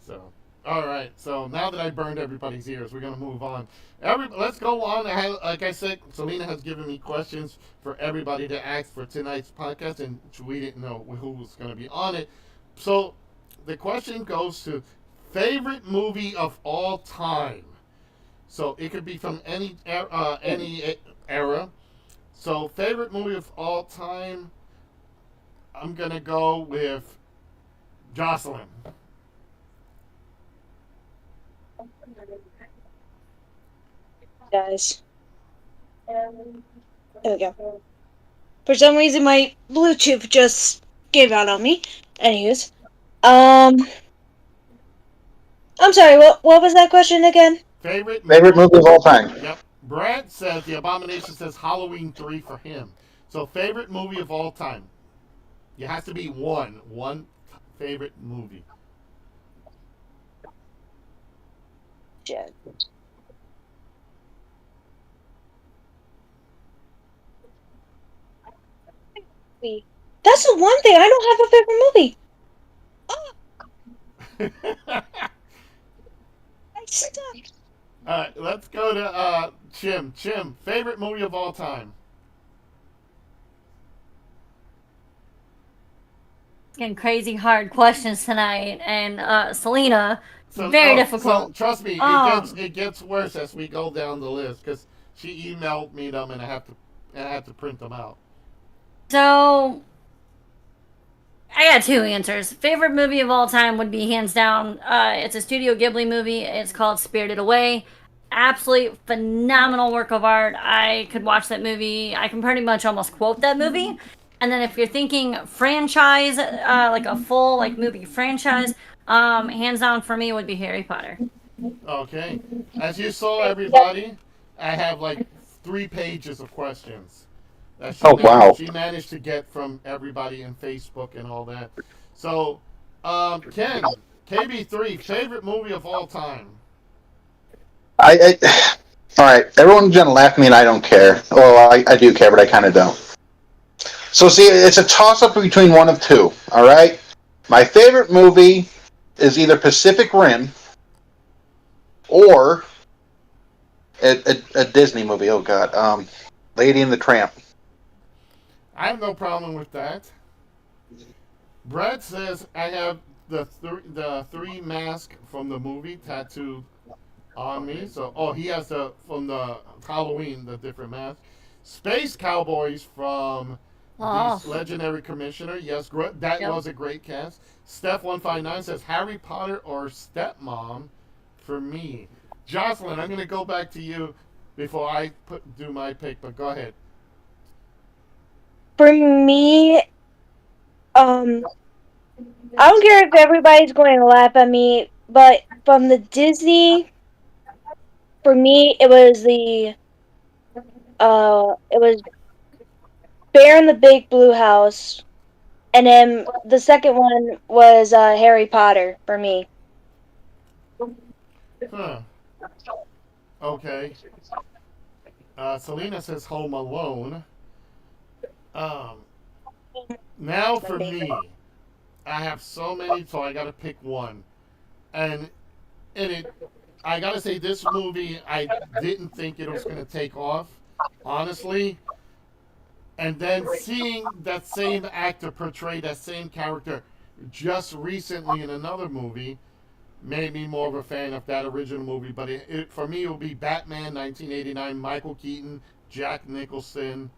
So, all right. So now that I burned everybody's ears, we're gonna move on. Let's go on. Like I said, Selena has given me questions for everybody to ask for tonight's podcast, and we didn't know who was gonna be on it. So, the question goes to favorite movie of all time. So it could be from any era. So favorite movie of all time. I'm gonna go with Jocelyn. Guys. There we go. For some reason, my Bluetooth just gave out on me. Anyways, I'm sorry. What was that question again? Favorite Movie of all time. Yep. Brad says the Abomination says Halloween 3 for him. So favorite movie of all time. It has to be one favorite movie. Shit. That's the one thing I don't have a favorite movie. I suck. All right, let's go to Chim. Chim, favorite movie of all time. Getting crazy hard questions tonight, and Selena, very difficult. So trust me, Um, it gets worse as we go down the list because she emailed me them and I have to print them out. So I got two answers. Favorite movie of all time would be hands down. It's a Studio Ghibli movie. It's called Spirited Away. Absolutely phenomenal work of art. I could watch that movie. I can pretty much almost quote that movie. And then if you're thinking franchise, like a full like movie franchise, hands down for me would be Harry Potter. Okay, as you saw, everybody, I have like 3 pages of questions. That she managed to get from everybody in Facebook and all that. So, Ken, KB3, favorite movie of all time. All right. Everyone's gonna laugh at me, and I don't care. Well, I do care, but I kind of don't. So, see, it's a toss-up between one of two. All right. My favorite movie is either Pacific Rim or a Disney movie. Oh God, Lady and the Tramp. I have no problem with that. Brad says I have the three mask from the movie tattooed on me. So, he has from the Halloween, the different mask. Space Cowboys from the Legendary Commissioner. Yes, that was a great cast. Steph159 says Harry Potter or Stepmom for me. Jocelyn, I'm going to go back to you before I do my pick, but go ahead. For me, I don't care if everybody's going to laugh at me, but from the Disney, for me, it was Bear in the Big Blue House, and then the second one was Harry Potter for me. Huh. Okay. Selena says Home Alone. Now for me, I have so many, so I gotta pick one. And I gotta say, this movie, I didn't think it was gonna take off, honestly. And then seeing that same actor portray that same character just recently in another movie made me more of a fan of that original movie. But for me, it will be Batman 1989, Michael Keaton, Jack Nicholson,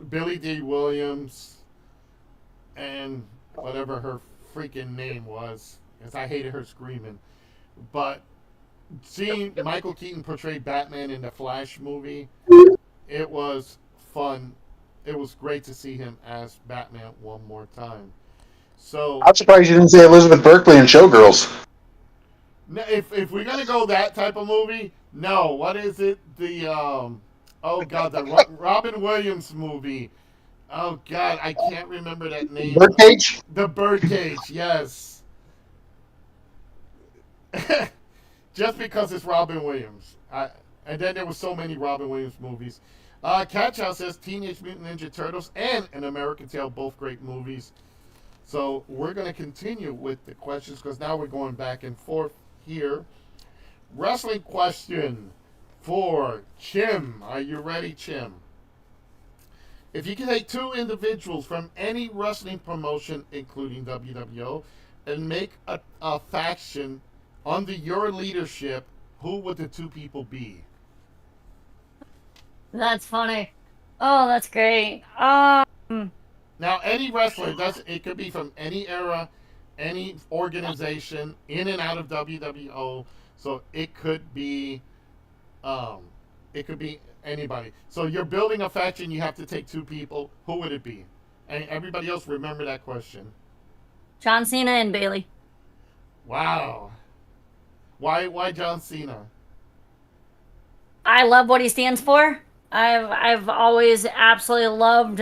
Billy D. Williams, and whatever her freaking name was, because I hated her screaming. But seeing Michael Keaton portray Batman in the Flash movie, it was fun. It was great to see him as Batman one more time. So I'm surprised you didn't say Elizabeth Berkley and Showgirls. if we're gonna go that type of movie, no. What is it? The oh god, the Robin Williams movie. Oh god, I can't remember that name. Birdcage? The Birdcage, yes. Just because it's Robin Williams. And then there were so many Robin Williams movies. Cat Chow says Teenage Mutant Ninja Turtles and An American Tail, both great movies. So we're going to continue with the questions because now we're going back and forth here. Wrestling question for Chim. Are you ready, Chim? If you could take two individuals from any wrestling promotion, including WWO, and make a faction under your leadership, who would the two people be? That's funny. Oh, that's great. Now, any wrestler, it could be from any era, any organization, in and out of WWO. So it could be anybody. So you're building a faction, you have to take two people. Who would it be? And everybody else, remember that question. John Cena and Bailey. Wow. Why John Cena? I love what he stands for. I've always absolutely loved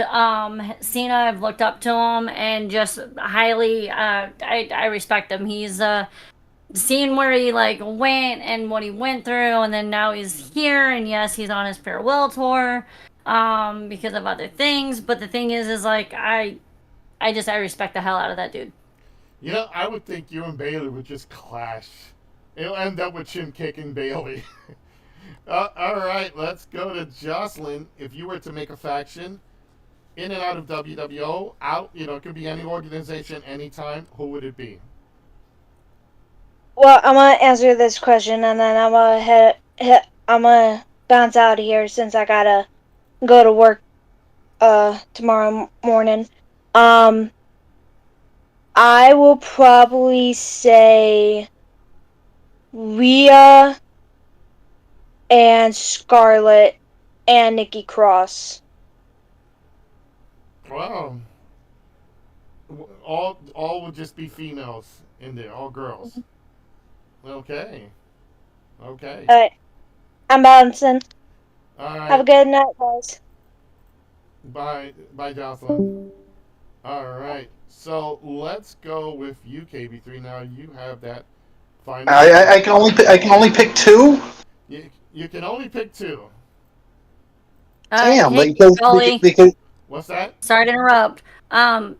Cena. I've looked up to him and just highly I respect him. He's seeing where he like went and what he went through, and then now he's here, and yes, he's on his farewell tour because of other things. But the thing is like I respect the hell out of that dude. You know, I would think you and Bailey would just clash. It'll end up with Jim kicking Bailey. All right, let's go to Jocelyn. If you were to make a faction in and out of WWO, it could be any organization, anytime, who would it be? Well, I'm gonna answer this question and then I'm gonna I'm gonna bounce out of here since I gotta go to work tomorrow morning. I will probably say Rhea and Scarlett and Nikki Cross. Wow. All would just be females in there, all girls. Okay. Alright, I'm bouncing. All right. Have a good night, guys. Bye, Jocelyn. All right. So let's go with you, KB3. Now you have that final. I can only pick two. You can only pick two. Damn, Hey, because, Gully, because What's that? sorry to interrupt. I'm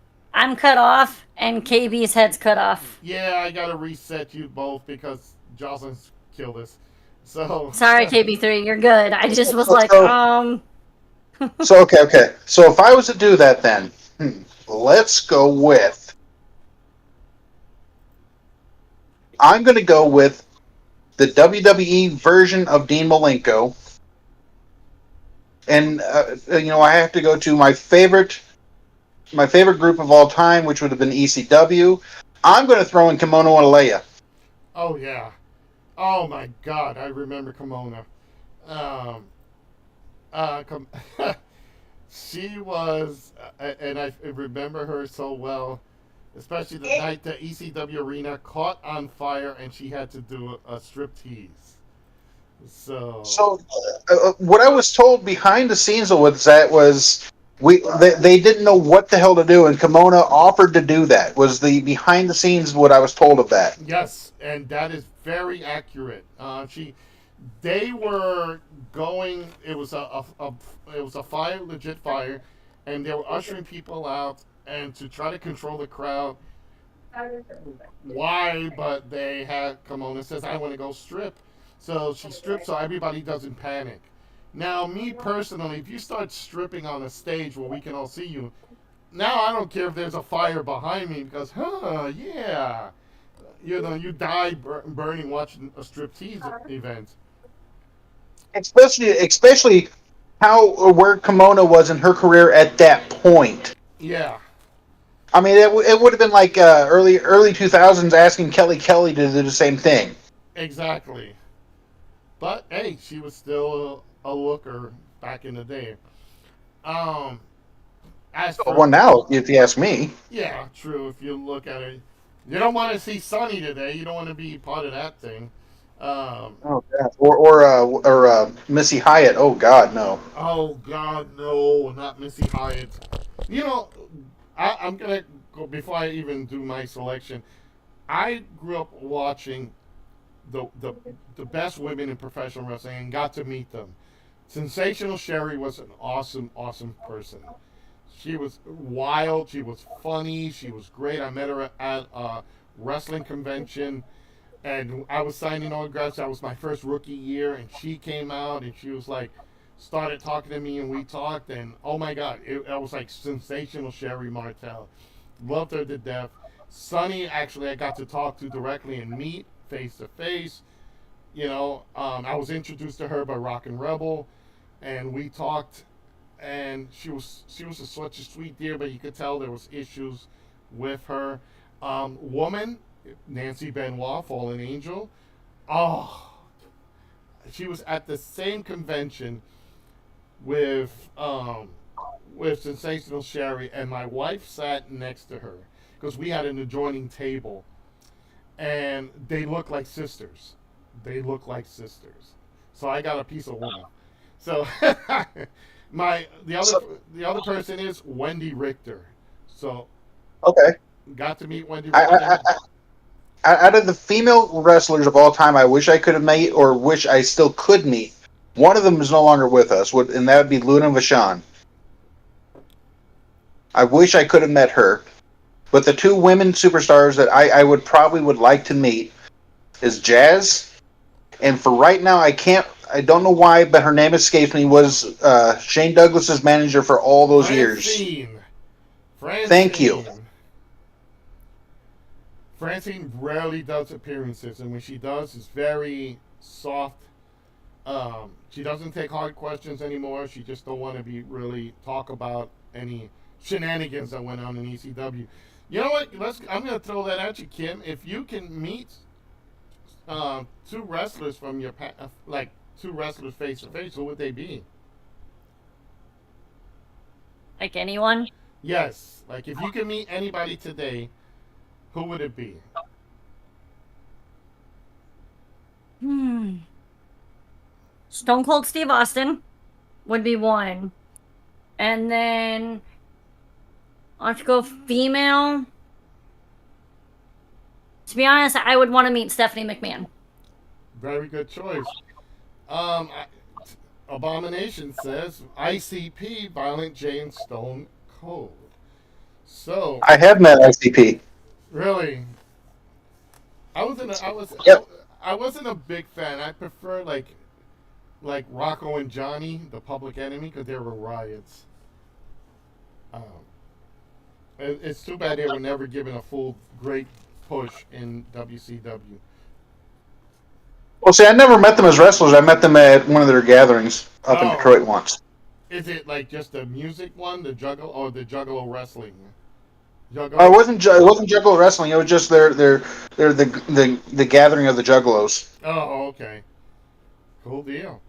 cut off and KB's head's cut off. Yeah, I gotta reset you both because Jocelyn's killed us. So Sorry, KB3, you're good. I just was Let's like, go. So okay. So if I was to do that, then let's go with. I'm going to go with the WWE version of Dean Malenko, and I have to go to my favorite group of all time, which would have been ECW. I'm going to throw in Kimono and Alea. Oh yeah. Oh my God, I remember Kimona. She was, and I remember her so well, especially the night the ECW arena caught on fire and she had to do a striptease. So What I was told behind the scenes with that was they didn't know what the hell to do, and Kimona offered to do that. Was the behind the scenes what I was told of that? yes, and that is very accurate. They were going. It was a fire, legit fire, and they were ushering people out and to try to control the crowd. Why? But they had Kimona says, "I want to go strip," so she strips so everybody doesn't panic. Now, me personally, if you start stripping on a stage where we can all see you, now I don't care if there's a fire behind me because, yeah, you die burning watching a striptease event. Especially where Kimona was in her career at that point. Yeah. I mean, it would have been like early 2000s asking Kelly Kelly to do the same thing. Exactly. But hey, she was still a looker back in the day. As for Well, now, if you ask me. yeah, true. If you look at it, you don't want to see Sonny today. You don't want to be part of that thing. Oh, God. Or Missy Hyatt. Oh, God, no. Oh God, no, not Missy Hyatt. You know, I'm gonna go before I even do my selection. I grew up watching the the the best women in professional wrestling and got to meet them. Sensational Sherry was an awesome person. She was wild. She was funny. She was great. I met her at a wrestling convention, and I was signing autographs. That was my first rookie year, and she came out and she was like, started talking to me, and we talked, and oh my God, I was like sensational Sherry Martel. Loved her to death. Sunny, actually, I got to talk to directly and meet face to face. You know, I was introduced to her by Rockin' Rebel, and we talked, and she was such a sweet dear, but you could tell there was issues with her. Woman, Nancy Benoit, Fallen Angel. Oh, she was at the same convention with Sensational Sherry, and my wife sat next to her because we had an adjoining table, and they look like sisters. They look like sisters. So I got a piece of one. So my the other person is Wendy Richter. So Okay. got to meet Wendy I, Richter. out of the female wrestlers of all time, I wish I could have met or wish I still could meet. One of them is no longer with us, and that would be Luna Vachon. I wish I could have met her. But the two women superstars that I would probably would like to meet is Jazz, and for right now I don't know why, but her name escapes me. Was Shane Douglas's manager for all those years? Francine. Thank you. Francine rarely does appearances, and when she does, it's very soft. She doesn't take hard questions anymore. She just don't want to be really talk about any shenanigans that went on in ECW. You know what? I'm gonna throw that at you, Kim. If you can meet two wrestlers from your like two wrestlers face to face, who would they be? Like anyone? Yes. Like if you can meet anybody today, who would it be? Stone Cold Steve Austin would be one. And then let's go female. To be honest, I would want to meet Stephanie McMahon. Very good choice. Abomination says ICP, Violent J and Stone Cold. So I have met ICP. really, Yep. I wasn't a big fan. I prefer like Rocco and Johnny, the Public Enemy, because there were riots. Um, it's too bad they were never given a full great push in WCW. Well, see, I never met them as wrestlers. I met them at one of their gatherings up in Oh. Detroit once. Is it like just the music one, the Juggalo, or the Juggalo wrestling? Juggalo. It wasn't Juggalo wrestling. It was just the gathering of the Juggalos. Oh, okay. Cool deal.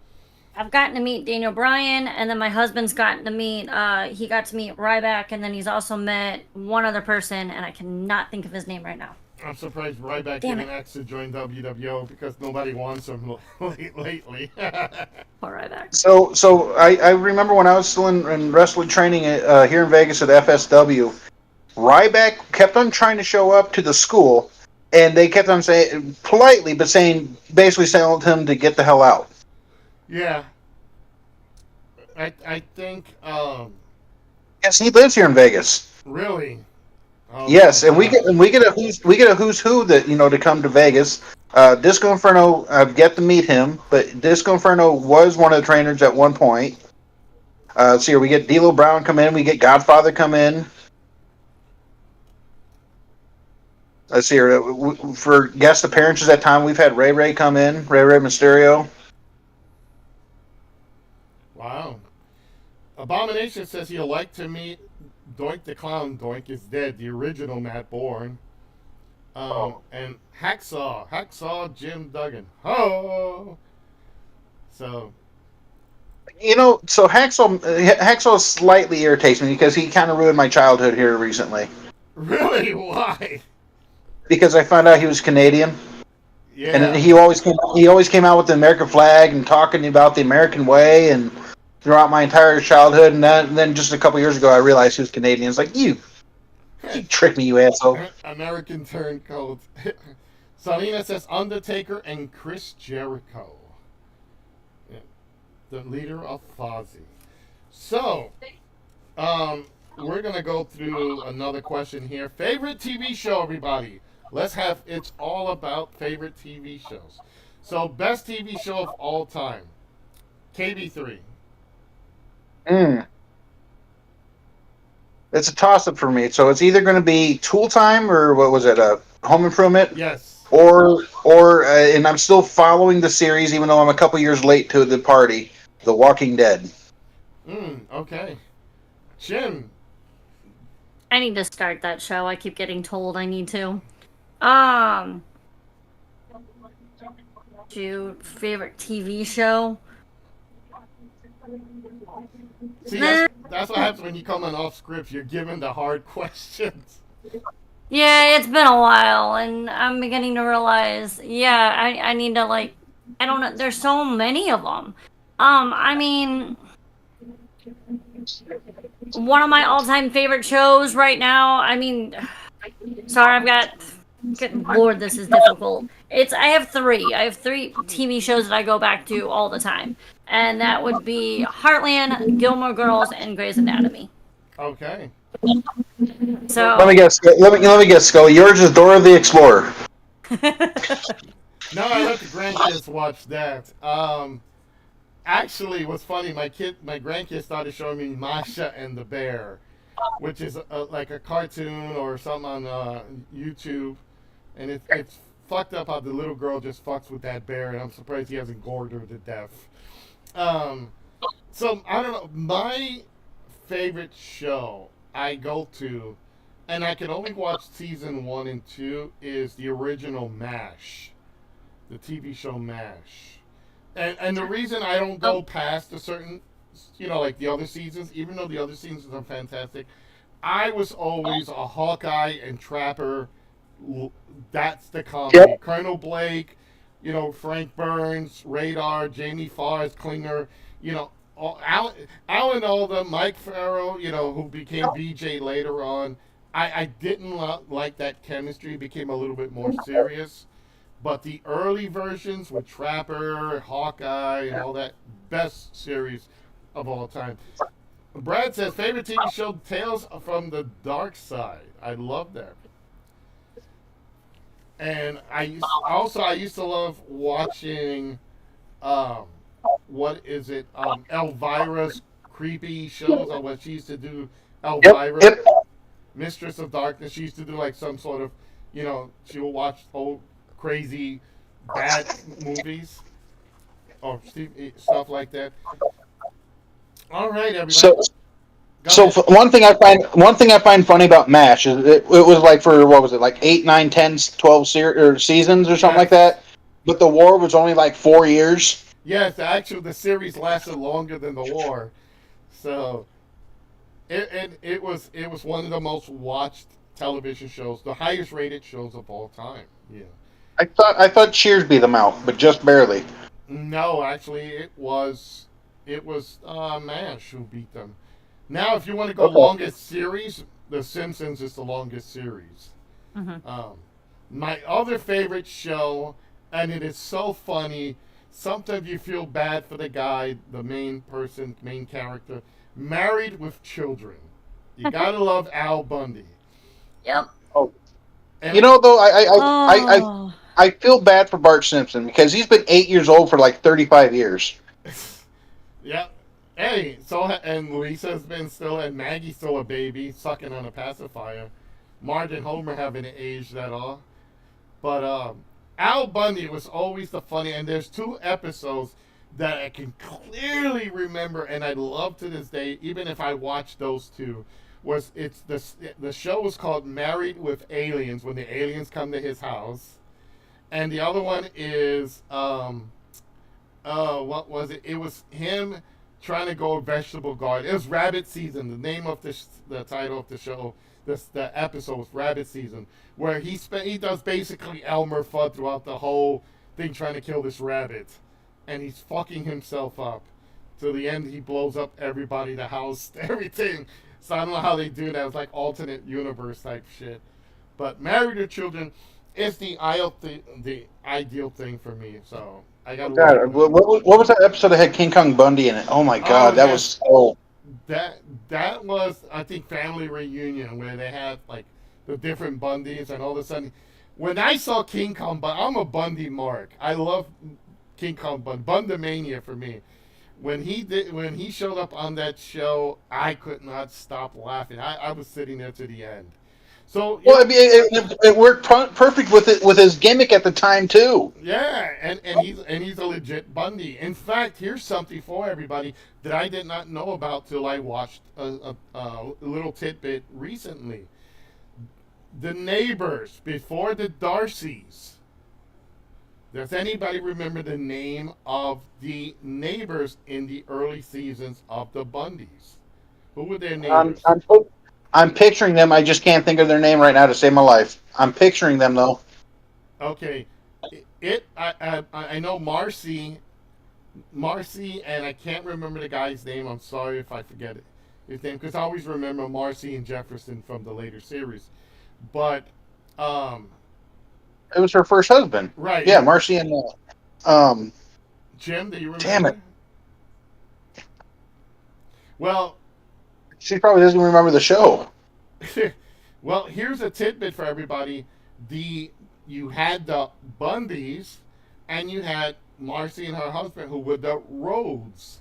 I've gotten to meet Daniel Bryan, and then my husband's gotten to meet, he got to meet Ryback, and then he's also met one other person, and I cannot think of his name right now. I'm surprised Ryback Damn didn't ask to join WWO because nobody wants him lately. Poor Ryback. So I remember when I was still in wrestling training here in Vegas at FSW, Ryback kept on trying to show up to the school, and they kept on saying politely, but basically telling him to get the hell out. Yeah. I think Yes, he lives here in Vegas. really. Oh, Yes, and my we get a who's who that to come to Vegas. Disco Inferno, I've yet to meet him, but Disco Inferno was one of the trainers at one point. So here we get D'Lo Brown come in, we get Godfather come in. Let's see here for guest appearances that time. We've had Ray Ray come in, Ray Mysterio. Wow. Abomination says he'll like to meet Doink the Clown. Doink is dead, the original Matt Bourne. And Hacksaw Jim Duggan. Oh! So. So Hacksaw slightly irritates me because he kind of ruined my childhood here recently. Really? Why? Because I found out he was Canadian, and Yeah. he always came out with the American flag and talking about the American way, and throughout my entire childhood, and then just a couple years ago, I realized he was Canadian. It's like you tricked me, you asshole. American turncoat. Salina says Undertaker and Chris Jericho. Yeah, the leader of Fozzy. So, we're gonna go through another question here. Favorite TV show, everybody. Let's have it's all about favorite TV shows. So, best TV show of all time. KB3. Mm. It's a toss up for me. So it's either going to be Tool Time or what was it? Home Improvement, Yes. or and I'm still following the series even though I'm a couple years late to the party. The Walking Dead. Okay. Jim. I need to start that show. I keep getting told I need to. Shoot, favorite TV show? See, that's what happens when you come in off script. You're given the hard questions. Yeah, it's been a while, and I'm beginning to realize, yeah, I need to, like, I don't know, there's so many of them. I mean, one of my all-time favorite shows right now, I mean, sorry, good lord, this is difficult. I have three TV shows that I go back to all the time, and that would be Heartland, Gilmore Girls, and Grey's Anatomy. Okay. So Let me guess. Let me guess, Scully. Yours is Dora the Explorer. No, I let the grandkids watch that. Actually, what's funny, my grandkids started showing me Masha and the Bear, which is like a cartoon or something on YouTube, and it's fucked up how the little girl just fucks with that bear, and I'm surprised he hasn't gored her to death. So I don't know. My favorite show I go to, and I can only watch season 1 and 2, is the original MASH, the TV show MASH. And the reason I don't go past a certain, like the other seasons, even though the other seasons are fantastic, I was always a Hawkeye and Trapper. That's the comedy. Yep. Colonel Blake, Frank Burns, Radar, Jamie Farr, Klinger, Alan Alda, Mike Farrell, who became BJ later on. I didn't like that chemistry. It became a little bit more serious. But the early versions with Trapper, Hawkeye, and all that, best series of all time. Brad says, favorite TV show, Tales from the Dark Side. I love that. And I used to love watching, what is it, Elvira's creepy shows on what she used to do. Elvira, Yep. Mistress of Darkness. She used to do like some sort of, she would watch old crazy bad movies or stuff like that. All right, everybody. So one thing I find funny about MASH is it was like for what was it like 8, 9, 10, 12 seasons or something like that, but the war was only like 4 years. Yes, the series lasted longer than the war, so it was one of the most watched television shows, the highest rated shows of all time. Yeah. I thought Cheers beat them out, but just barely. No, actually, it was MASH who beat them. Now, if you want to go longest series, The Simpsons is the longest series. My other favorite show, and it is so funny. Sometimes you feel bad for the guy, the main character, Married with Children. You gotta love Al Bundy. Yep. And Though Oh. I feel bad for Bart Simpson because he's been 8 years old for like 35 years. yeah. Hey, and Lisa's been and Maggie's still a baby, sucking on a pacifier. Marge and Homer haven't aged at all. But Al Bundy was always the funny, and there's 2 episodes that I can clearly remember, and I love to this day, even if I watched those 2. The show was called Married with Aliens, when the aliens come to his house. And the other one is what was it? It was him trying to go vegetable garden. It was Rabbit Season. The name of the title of the show, the episode was Rabbit Season, where he does basically Elmer Fudd throughout the whole thing, trying to kill this rabbit, and he's fucking himself up. To the end, he blows up everybody, the house, everything. So I don't know how they do that. It's like alternate universe type shit. But Married with Children is the ideal thing for me. So I got. God, what was that episode that had King Kong Bundy in it? Oh my God, that was so. That was, I think, Family Reunion, where they had like the different Bundys, and all of a sudden, when I saw King Kong Bundy, I'm a Bundy mark. I love King Kong Bundy, Bundamania for me. When he showed up on that show, I could not stop laughing. I was sitting there to the end. So Well, I mean, it worked perfect with his gimmick at the time too. yeah, and he's a legit Bundy. In fact, here's something for everybody that I did not know about till I watched a little tidbit recently. The neighbors before the Darcys. Does anybody remember the name of the neighbors in the early seasons of the Bundys? Who were their neighbors? I'm picturing them. I just can't think of their name right now to save my life. I'm picturing them though. Okay, I know Marcy, and I can't remember the guy's name. I'm sorry if I forget his name, because I always remember Marcy and Jefferson from the later series. But It was her first husband. right, Yeah, Marcy and Jim, do you remember? Damn it. Well, she probably doesn't remember the show. well, here's a tidbit for everybody. You had the Bundys, and you had Marcy and her husband, who were the Rhodes.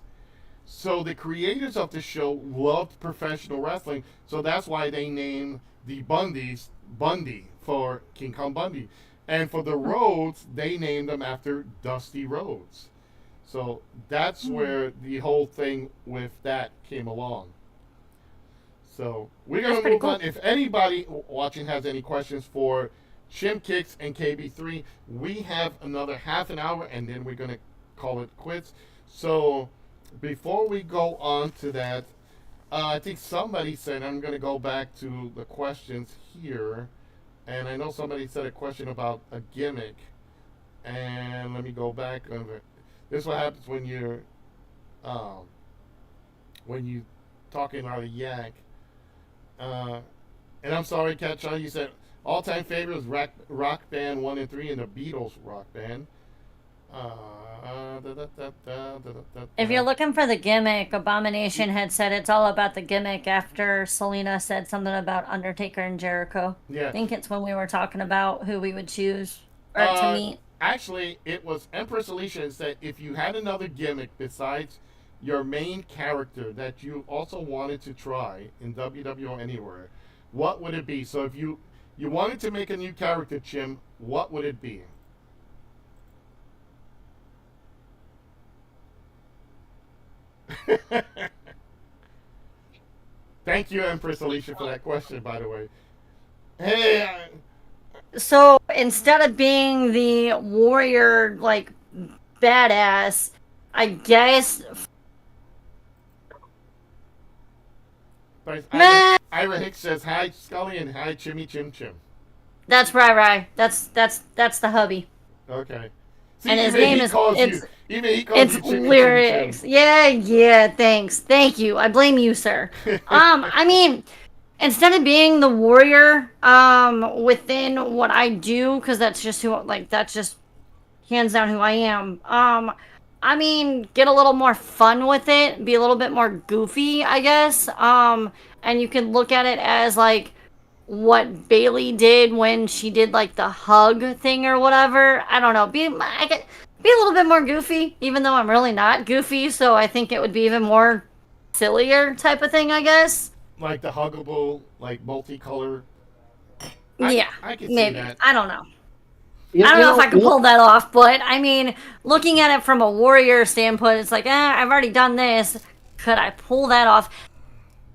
So the creators of the show loved professional wrestling, so that's why they named the Bundys Bundy for King Kong Bundy. And for the Rhodes, they named them after Dusty Rhodes. So that's where the whole thing with that came along. So we're going to move on. If anybody watching has any questions for Chimp Kicks and KB3, we have another half an hour, and then we're going to call it quits. So before we go on to that, I think somebody said, I'm going to go back to the questions here. And I know somebody said a question about a gimmick. And let me go back. This is what happens when you're talking out of yak. And I'm sorry, Catch-On, you said all-time favorite was Rock Band 1 and 3 and the Beatles Rock Band. If you're looking for the gimmick, Abomination had said it's all about the gimmick after Selena said something about Undertaker and Jericho. Yeah. I think it's when we were talking about who we would choose or to meet. Actually, it was Empress Alicia said if you had another gimmick besides your main character that you also wanted to try in WWE or anywhere, what would it be? So if you wanted to make a new character, Chim, what would it be? Thank you, Empress Alicia, for that question, by the way. Hey, So instead of being the warrior, like, badass, I guess. Ira Hicks says hi, Scully, and hi, Chimmy Chim Chim. That's Rai. That's the hubby. Okay. See, And his even name he is calls it's you, even he calls it's you Chimmy lyrics. Chim Yeah, thank you. I blame you, sir. I mean, instead of being the warrior, within what I do, because that's just that's just hands down who I am. I mean, get a little more fun with it, be a little bit more goofy, I guess. And you can look at it as like what Bailey did when she did like the hug thing or whatever. I don't know. Be a little bit more goofy, even though I'm really not goofy. So I think it would be even more sillier type of thing, I guess. Like the huggable, like multicolor. Yeah, I can see maybe. that. I don't know. I don't know if I can pull that off, but I mean, looking at it from a warrior standpoint, it's like, I've already done this. Could I pull that off?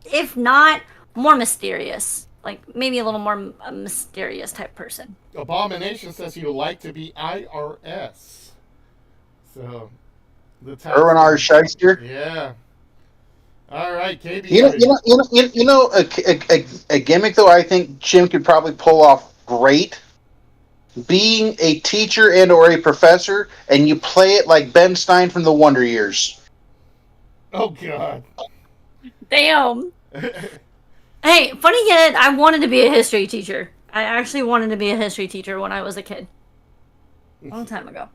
If not, more mysterious. Like, maybe a little more mysterious type person. Abomination says he would like to be IRS. So, the Erwin R. Shyster. Yeah. All right, KB. A gimmick though I think Jim could probably pull off great. Being a teacher and or a professor, and you play it like Ben Stein from the Wonder Years. Oh God. Damn. Hey, funny yet, I wanted to be a history teacher. I actually wanted to be a history teacher when I was a kid. Long time ago.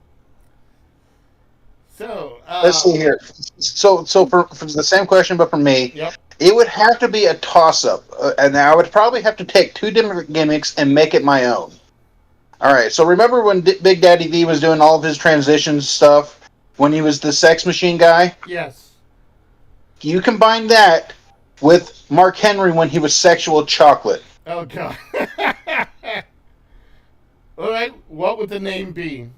So Let's see here. So for the same question, but for me, Yep. it would have to be a toss-up, and I would probably have to take two different gimmicks and make it my own. All right. So remember when Big Daddy V was doing all of his transitions stuff when he was the sex machine guy? Yes. You combine that with Mark Henry when he was sexual chocolate. Oh God. All right. What would the name be?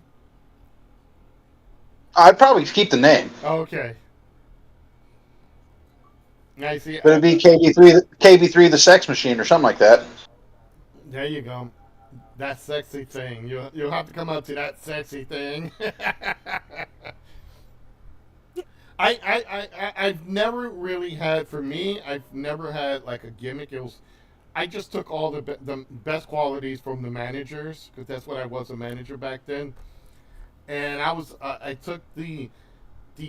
I'd probably keep the name, Okay. I see. but it'd be KB3 the sex machine or something like that. There you go. That sexy thing. You'll have to come up to that sexy thing. I've never really had, for me, I've never had like a gimmick. I just took all the best qualities from the managers, because that's what I was, a manager back then. And I took the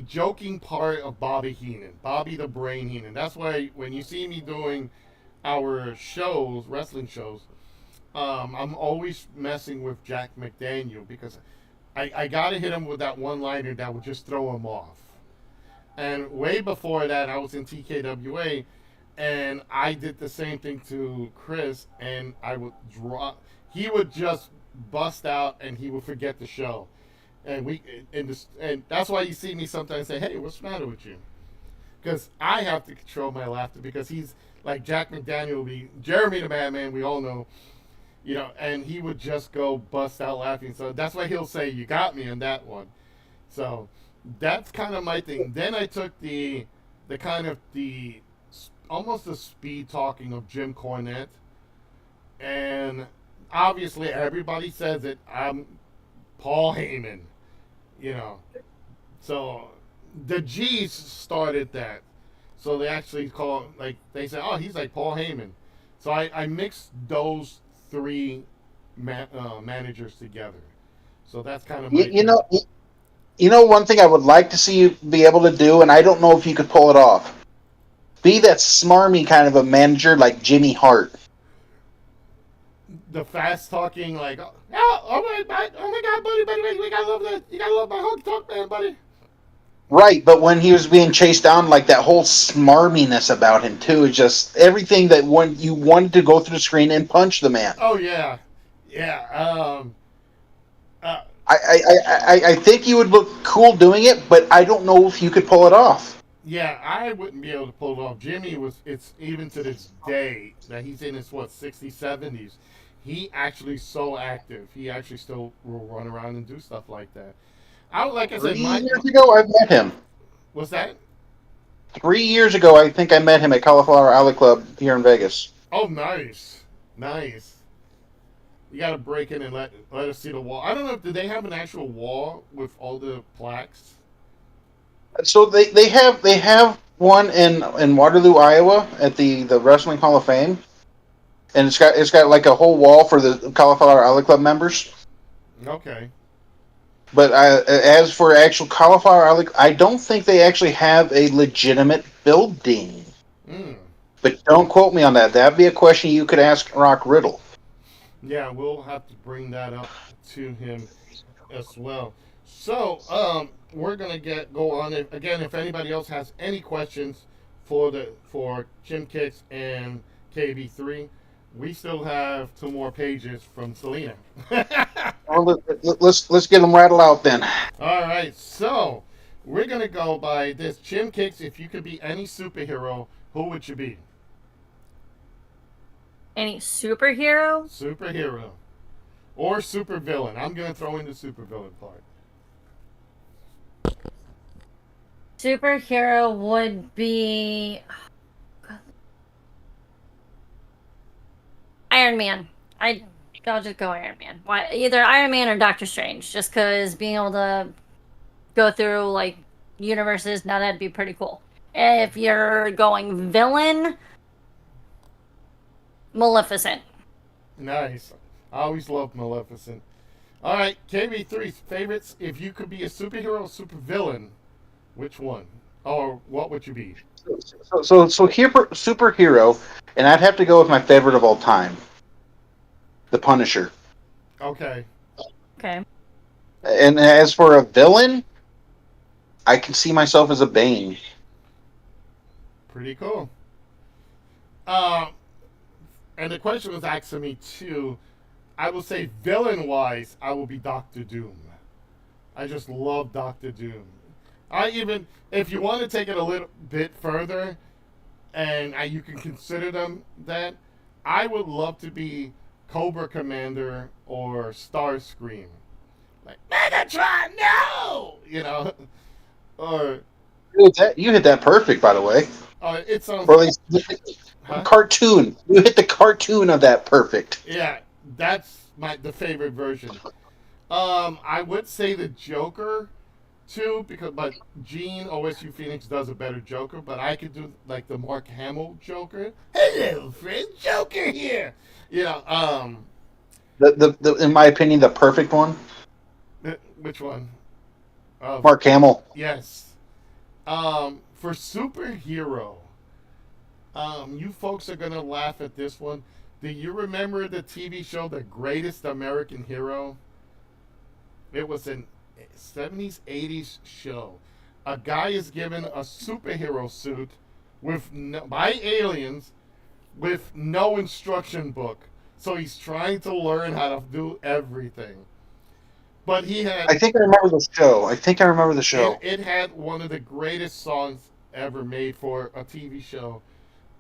joking part of Bobby Heenan, Bobby the Brain Heenan. That's why when you see me doing our shows, wrestling shows, I'm always messing with Jack McDaniel, because I got to hit him with that one-liner that would just throw him off. And way before that, I was in TKWA, and I did the same thing to Chris, and I would he would just bust out, and he would forget the show. And that's why you see me sometimes say, "Hey, what's the matter with you?" Because I have to control my laughter, because he's like Jack McDaniel, Jeremy the Madman, we all know, and he would just go bust out laughing. So that's why he'll say, "You got me" on that one. So that's kind of my thing. Then I took the almost the speed talking of Jim Cornette, and obviously everybody says it. I'm Paul Heyman, So the G's started that. So they actually they say, "Oh, he's like Paul Heyman." So I mixed those three managers together. So that's kind of my One thing I would like to see you be able to do, and I don't know if you could pull it off. Be that smarmy kind of a manager like Jimmy Hart. The fast talking, like, oh my God, buddy, we gotta love that. You gotta love my honky talk man, buddy. Right, but when he was being chased down, like that whole smarminess about him too, is just everything that you wanted to go through the screen and punch the man. Oh yeah. I think you would look cool doing it, but I don't know if you could pull it off. Yeah, I wouldn't be able to pull it off. Jimmy it's even to this day that he's in his 60s, 70s. He actually so active. He actually still will run around and do stuff like that. Like I said, 3 years ago, I met him. What's that? 3 years ago, I think I met him at Cauliflower Alley Club here in Vegas. Oh, nice. You got to break in and let us see the wall. I don't know, did they have an actual wall with all the plaques? So they have one in Waterloo, Iowa, at the Wrestling Hall of Fame, and it's got like a whole wall for the Cauliflower Alley Club members. Okay. But as for actual Cauliflower Alley, I don't think they actually have a legitimate building. But don't quote me on that. That'd be a question you could ask Rock Riddle. Yeah, we'll have to bring that up to him as well. So, we're gonna go on. Again, if anybody else has any questions for Jim Kicks and KB3, we still have 2 more pages from Selena. Well, let's get them rattled out then. All right, so we're gonna go by this. Jim Kicks, if you could be any superhero, who would you be? Any superhero? Superhero. Or supervillain. I'm gonna throw in the supervillain part. Superhero would be Iron Man. I'll just go Iron Man. Why? Either Iron Man or Doctor Strange, just because being able to go through like universes, now that'd be pretty cool. If you're going villain, Maleficent. Nice. I always loved Maleficent. All right, KB3's favorites. If you could be a superhero or supervillain, which one? Or what would you be? Superhero, and I'd have to go with my favorite of all time, the Punisher. Okay. Okay. And as for a villain, I can see myself as a Bane. Pretty cool. And the question was asked of me too. I will say villain-wise, I will be Doctor Doom. I just love Doctor Doom. If you want to take it a little bit further, and you can consider them that, I would love to be Cobra Commander or Starscream. Like, Megatron, no! Or You hit that perfect, by the way. it sounds Or at least huh? cartoon. You hit the cartoon of that perfect. Yeah, that's the favorite version. I would say the Joker too, but Gene OSU Phoenix does a better Joker. But I could do like the Mark Hamill Joker. Hello, friend, Joker here. The in my opinion, the perfect one. Which one? Mark Hamill. Yes. For superhero, you folks are gonna laugh at this one. Do you remember the TV show The Greatest American Hero? It was an 70s, 80s show. A guy is given a superhero suit by aliens with no instruction book. So he's trying to learn how to do everything. But he had I think I remember the show. it had one of the greatest songs ever made for a TV show.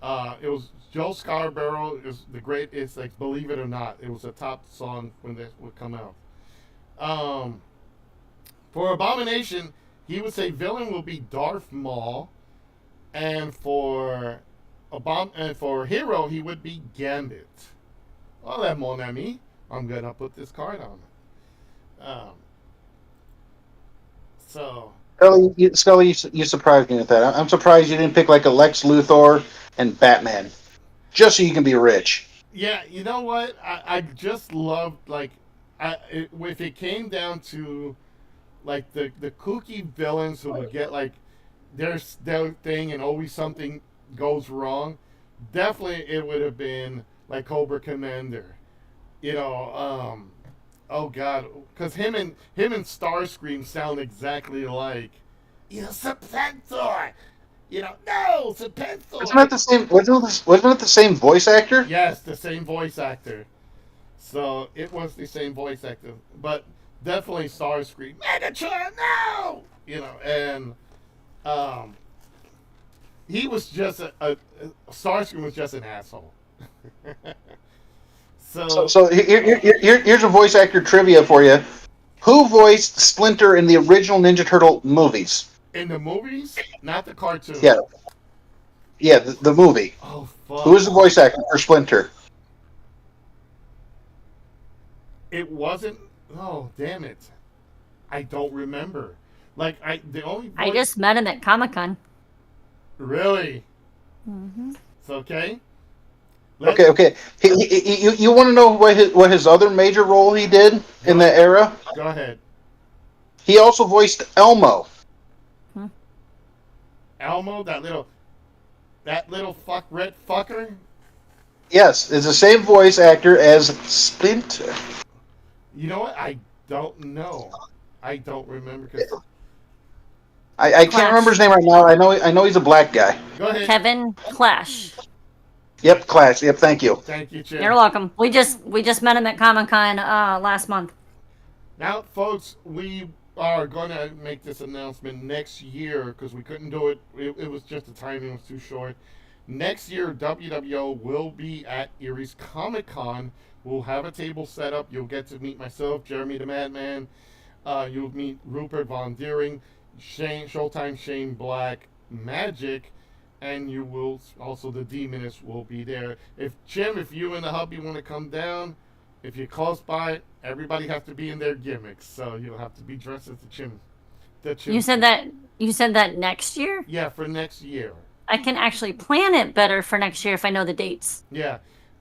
It was Joe Scarborough is the great. It's like Believe It or Not. It was a top song when this would come out. For Abomination, he would say villain will be Darth Maul, and for Hero, he would be Gambit. Oh, that mon ami. I'm gonna put this card on. So Scully, you surprised me with that. I'm surprised you didn't pick like a Lex Luthor and Batman, just so you can be rich. yeah, you know what? I just loved like if it came down to like the kooky villains who would get like their thing and always something goes wrong. Definitely, it would have been like Cobra Commander. Oh God, because him and Starscream sound exactly alike. Serpentor. No, Serpentor. Wasn't that the same? Wasn't it the same voice actor? Yes, the same voice actor. So it was the same voice actor, but definitely Starscream. Megatron, no. And he was just Starscream was just an asshole. So here's a voice actor trivia for you. Who voiced Splinter in the original Ninja Turtle movies? In the movies, not the cartoon. Yeah, the movie. Oh fuck. Who was the voice actor for Splinter? It wasn't. Oh damn it! I don't remember. Like the only. I just met him at Comic-Con. Really. Mm-hmm. It's okay. Okay. You want to know what his other major role he did in that era? Go ahead. He also voiced Elmo. Elmo, that little red fucker. Yes, it's the same voice actor as Splinter. You know what? I don't know. I don't remember. I can't remember his name right now. I know he's a black guy. Go ahead. Kevin Clash. Yep, Clash. Yep, thank you. Thank you, Jim. You're welcome. We just met him at Comic-Con last month. Now, folks, we are going to make this announcement next year because we couldn't do it. It was just the timing was too short. Next year, WWO will be at Erie's Comic Con. We'll have a table set up. You'll get to meet myself, Jeremy the Madman. You'll meet Rupert Von Deering, Showtime Shane Black, Magic, and you will also the Demonist will be there. If you and the hubby want to come down, if you're close by, everybody has to be in their gimmicks, so you'll have to be dressed as the Chim. The chim You said that. You said that next year. Yeah, for next year. I can actually plan it better for next year if I know the dates. Yeah.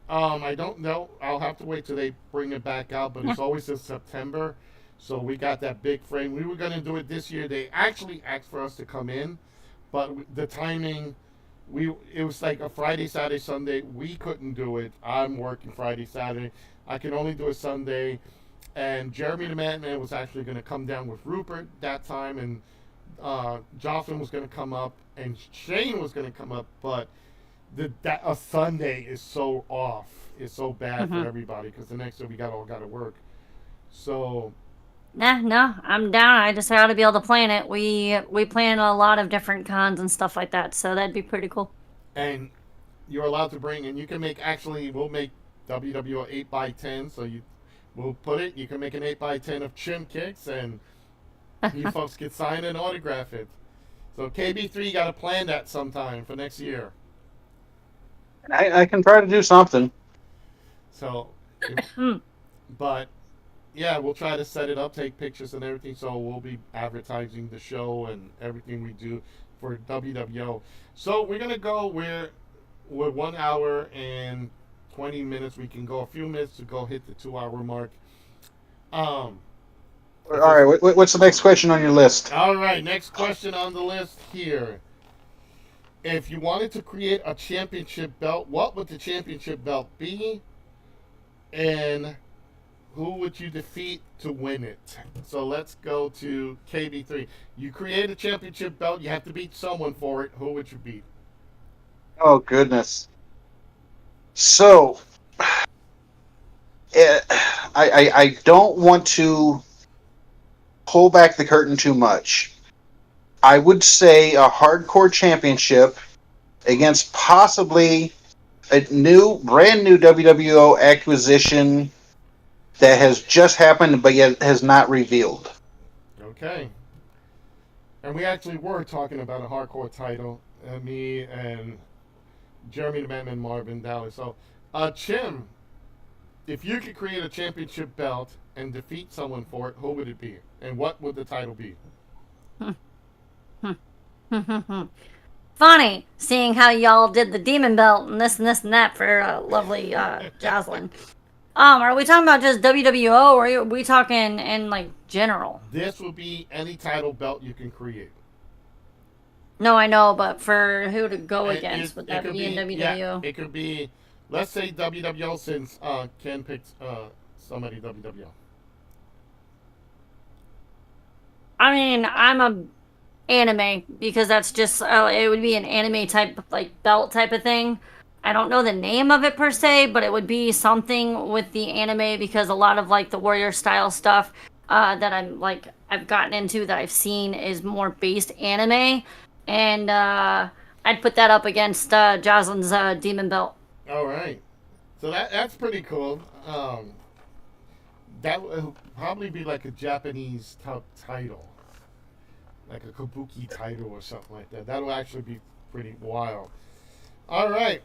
I don't know. I'll have to wait till they bring it back out, but it's always in September. So we got that big frame. We were going to do it this year. They actually asked for us to come in, but the timing, it was like a Friday, Saturday, Sunday. We couldn't do it. I'm working Friday, Saturday. I can only do it Sunday. And Jeremy the Madman was actually going to come down with Rupert that time, and Jocelyn was going to come up, and Shane was going to come up, but a Sunday is so off. It's so bad for everybody because the next day we all got to work. So. Nah, no, I'm down. I just ought to be able to plan it. We plan a lot of different cons and stuff like that, so that'd be pretty cool. And you're allowed to bring, and you can make, actually, we'll make WWO 8x10, so we'll put it, you can make an 8x10 of Chim Kicks, and you folks can sign and autograph it. So KB3, you got to plan that sometime for next year. I can try to do something. So, but yeah, we'll try to set it up, take pictures and everything. So we'll be advertising the show and everything we do for WWO. So we're gonna go. We're 1 hour and 20 minutes. We can go a few minutes to go hit the 2 hour mark. All right, what's the next question on your list? All right, next question on the list here. If you wanted to create a championship belt, what would the championship belt be? And who would you defeat to win it? So let's go to KB3. You create a championship belt, you have to beat someone for it. Who would you beat? Oh, goodness. So, I don't want to pull back the curtain too much. I would say a hardcore championship against possibly a brand new WWO acquisition that has just happened but yet has not revealed. Okay. And we actually were talking about a hardcore title, me and Jeremy the Madman, Marvin Dallas. So, Chim, if you could create a championship belt and defeat someone for it, who would it be? And what would the title be? Funny, seeing how y'all did the demon belt and this and that for lovely Jocelyn. Are we talking about just WWO, or are we talking in like general? This will be any title belt you can create. No, I know, but for who to go It- against, it- would it that could be in WWO? Yeah, it could be, let's say WWO, since Ken picked somebody WWO. I mean, I'm a anime because that's just it would be an anime type like belt type of thing. I don't know the name of it per se, but it would be something with the anime because a lot of like the warrior style stuff that I've gotten into that I've seen is more based anime, and I'd put that up against Jocelyn's demon belt. All right, so that's pretty cool. That would probably be like a Japanese type title, like a kabuki title or something like that. That will actually be pretty wild. All right.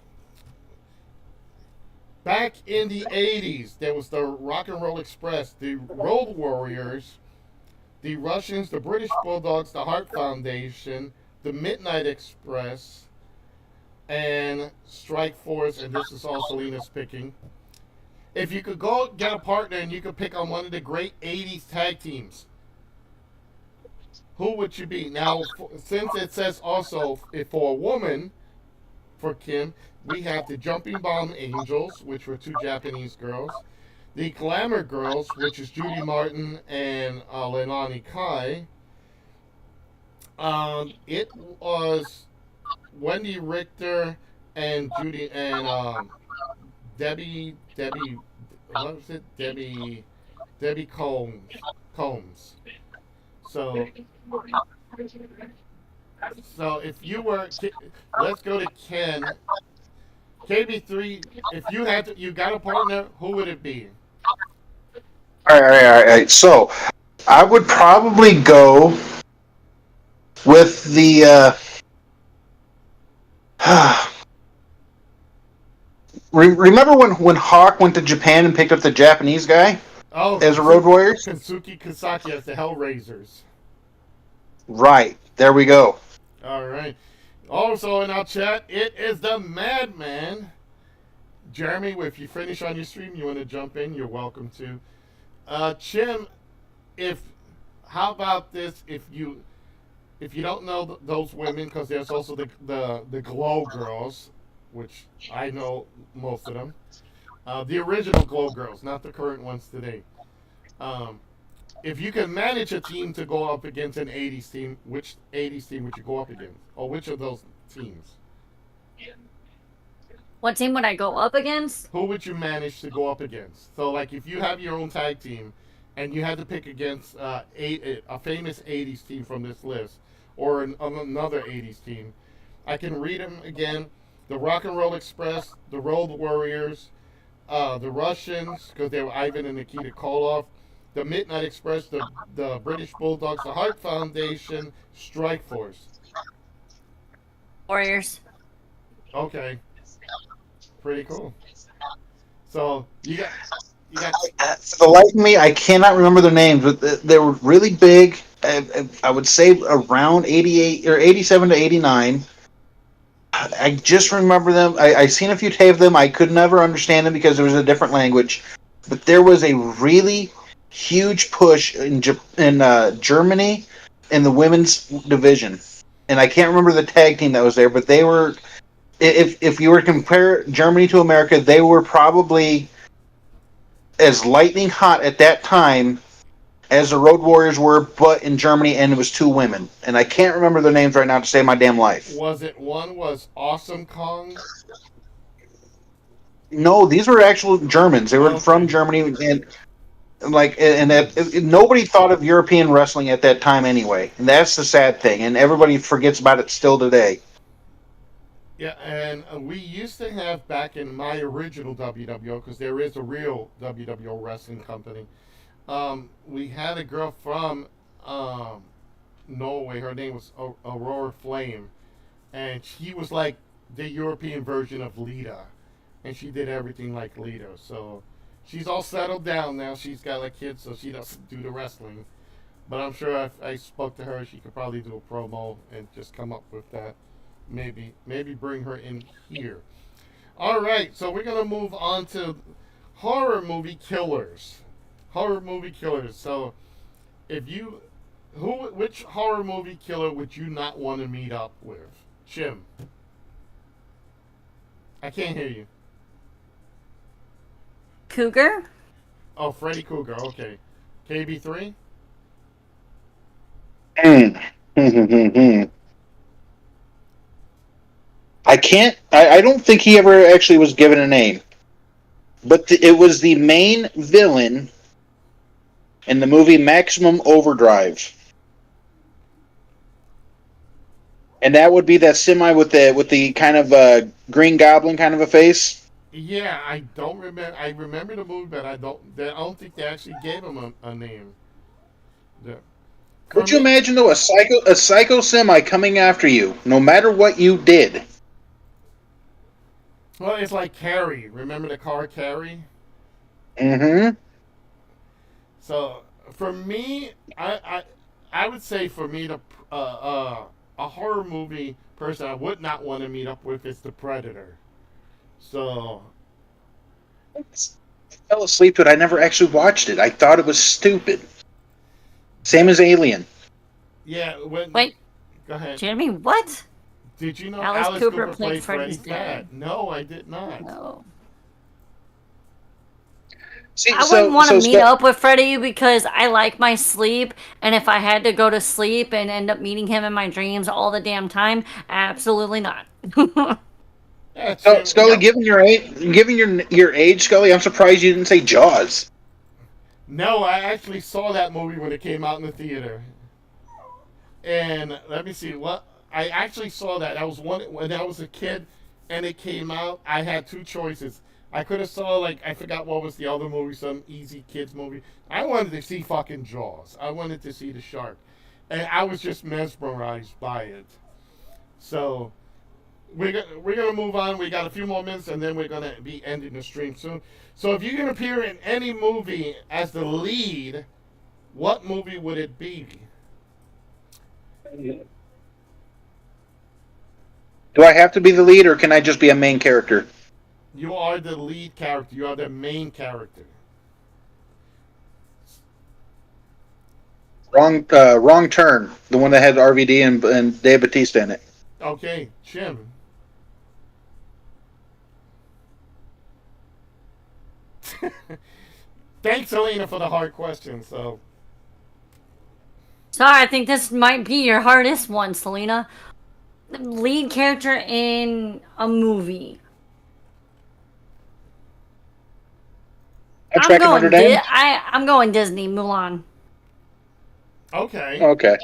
Back in the 80s, there was the Rock and Roll Express, the Road Warriors, the Russians, the British Bulldogs, the Hart Foundation, the Midnight Express, and Strike Force, and this is all Selena's picking. If you could go get a partner and you could pick on one of the great 80s tag teams, who would you be? Now, since it says also for a woman, for Kim, we have the Jumping Bomb Angels, which were two Japanese girls. The Glamour Girls, which is Judy Martin and Leilani Kai. It was Wendy Richter and Judy and Debbie. What was it? Debbie Combs. So if you were, let's go to Ken. KB3, if you got a partner, who would it be? All right. So, I would probably go with the. Remember when Hawk went to Japan and picked up the Japanese guy Oh, as a Road Warrior? Kensuke Kasaki as the Hellraisers. Right. There we go. All right. Also in our chat, it is the Madman. Jeremy, if you finish on your stream, you want to jump in, you're welcome to. Chim, how about this? If you don't know those women, because there's also the Glow Girls, which I know most of them. The original Glow Girls, not the current ones today. If you can manage a team to go up against an 80s team, which 80s team would you go up against? Or which of those teams? What team would I go up against? Who would you manage to go up against? So, like, if you have your own tag team and you had to pick against a famous 80s team from this list or another 80s team, I can read them again. The Rock and Roll Express, the Road Warriors, the Russians, because they were Ivan and Nikita Koloff, the Midnight Express, the British Bulldogs, the Hart Foundation, Strike Force. Warriors. Okay. Pretty cool. So, you got For the life of me, I cannot remember their names, but they were really big. I would say around 88 or 87 to 89. I just remember them. I seen a few tapes of them. I could never understand them because there was a different language. But there was a really huge push in Germany in the women's division, and I can't remember the tag team that was there, but they were. If you were to compare Germany to America, they were probably as lightning hot at that time as the Road Warriors were, but in Germany, and it was two women, and I can't remember their names right now to save my damn life. was Awesome Kong? No, these were actual Germans. They were Okay. from Germany, and nobody thought of European wrestling at that time anyway, and that's the sad thing. And everybody forgets about it still today. Yeah, and we used to have back in my original WWO, because there is a real WWO wrestling company. We had a girl from Norway. Her name was Aurora Flame, and she was like the European version of Lita, and she did everything like Lita. So she's all settled down now. She's got like kids, so she doesn't do the wrestling. But I'm sure if I spoke to her, she could probably do a promo and just come up with that. Maybe bring her in here. All right, so we're gonna move on to horror movie killers. Horror movie killers. So, which horror movie killer would you not want to meet up with? Chim. I can't hear you. Cougar? Oh, Freddy Krueger. Okay. KB3. I can't. I don't think he ever actually was given a name, but it was the main villain in the movie Maximum Overdrive, and that would be that semi with the kind of Green Goblin kind of a face. Yeah, I don't remember. I remember the movie, but I don't think they actually gave him a name. Yeah. Could you imagine though a psycho semi coming after you, no matter what you did? Well, it's like Carrie. Remember the car Carrie? Mm-hmm. So for me, I would say for me a horror movie person I would not want to meet up with is the Predator. So I fell asleep to it. I never actually watched it. I thought it was stupid. Same as Alien. yeah, Wait, go ahead. Jeremy, what? Did you know Alice Cooper played Freddy's dad? dad. No, I did not. No. See, I wouldn't want to meet up with Freddy because I like my sleep, and if I had to go to sleep and end up meeting him in my dreams all the damn time, absolutely not. Yeah, Scully, given your age, Scully, I'm surprised you didn't say Jaws. No, I actually saw that movie when it came out in the theater. And let me see what I actually saw that. That was one when I was a kid and it came out. I had two choices. I could have saw I forgot what was the other movie, some easy kids movie. I wanted to see fucking Jaws. I wanted to see the shark. And I was just mesmerized by it. So we're gonna move on. We got a few more minutes and then we're gonna be ending the stream soon. So if you can appear in any movie as the lead, what movie would it be? Do I have to be the lead, or can I just be a main character? You are the lead character. You are the main character. Wrong Turn, the one that had RVD and Dave Bautista in it. Okay, Jim. Thanks, Selena, for the hard question. So, Sorry, I think this might be your hardest one, Selena. Lead character in a movie. Hunchback of Notre Dame? I'm going Disney. Mulan. okay, Okay.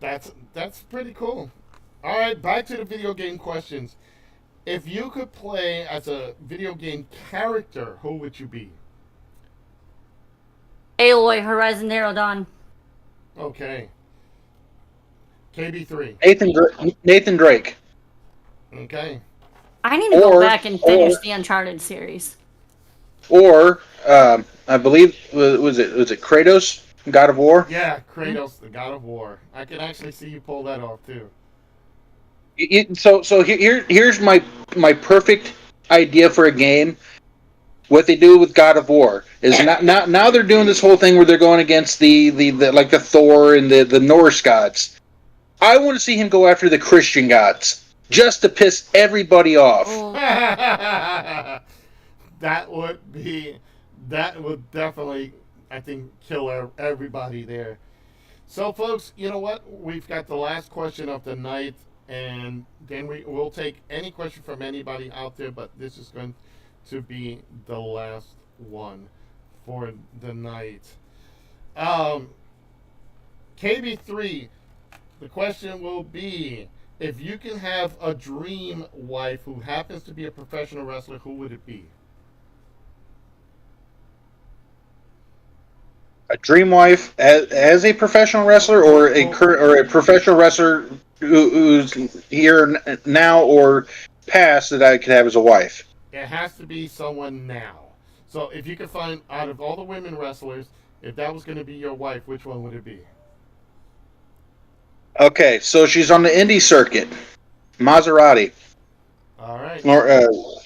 that's pretty cool. All right, back to the video game questions. If you could play as a video game character, who would you be? Aloy, Horizon Zero Dawn. Okay. KB3. Nathan Drake. Okay. I need to go Or- back and finish or- the Uncharted series. Or I believe was it Kratos, God of War? Yeah, Kratos, the God of War. I can actually see you pull that off too. Here's my perfect idea for a game. What they do with God of War is now they're doing this whole thing where they're going against the like the Thor and the Norse gods. I want to see him go after the Christian gods just to piss everybody off. Oh, that would definitely, I think, kill everybody there. So, folks, you know what? We've got the last question of the night, and then we'll take any question from anybody out there, but this is going to be the last one for the night. KB3, the question will be, if you can have a dream wife who happens to be a professional wrestler, who would it be? A dream wife as a professional wrestler, or a professional wrestler who's here now or past that I could have as a wife. It has to be someone now. So if you could find, out of all the women wrestlers, if that was going to be your wife, which one would it be? Okay, so she's on the indie circuit. Maserati. All right. Or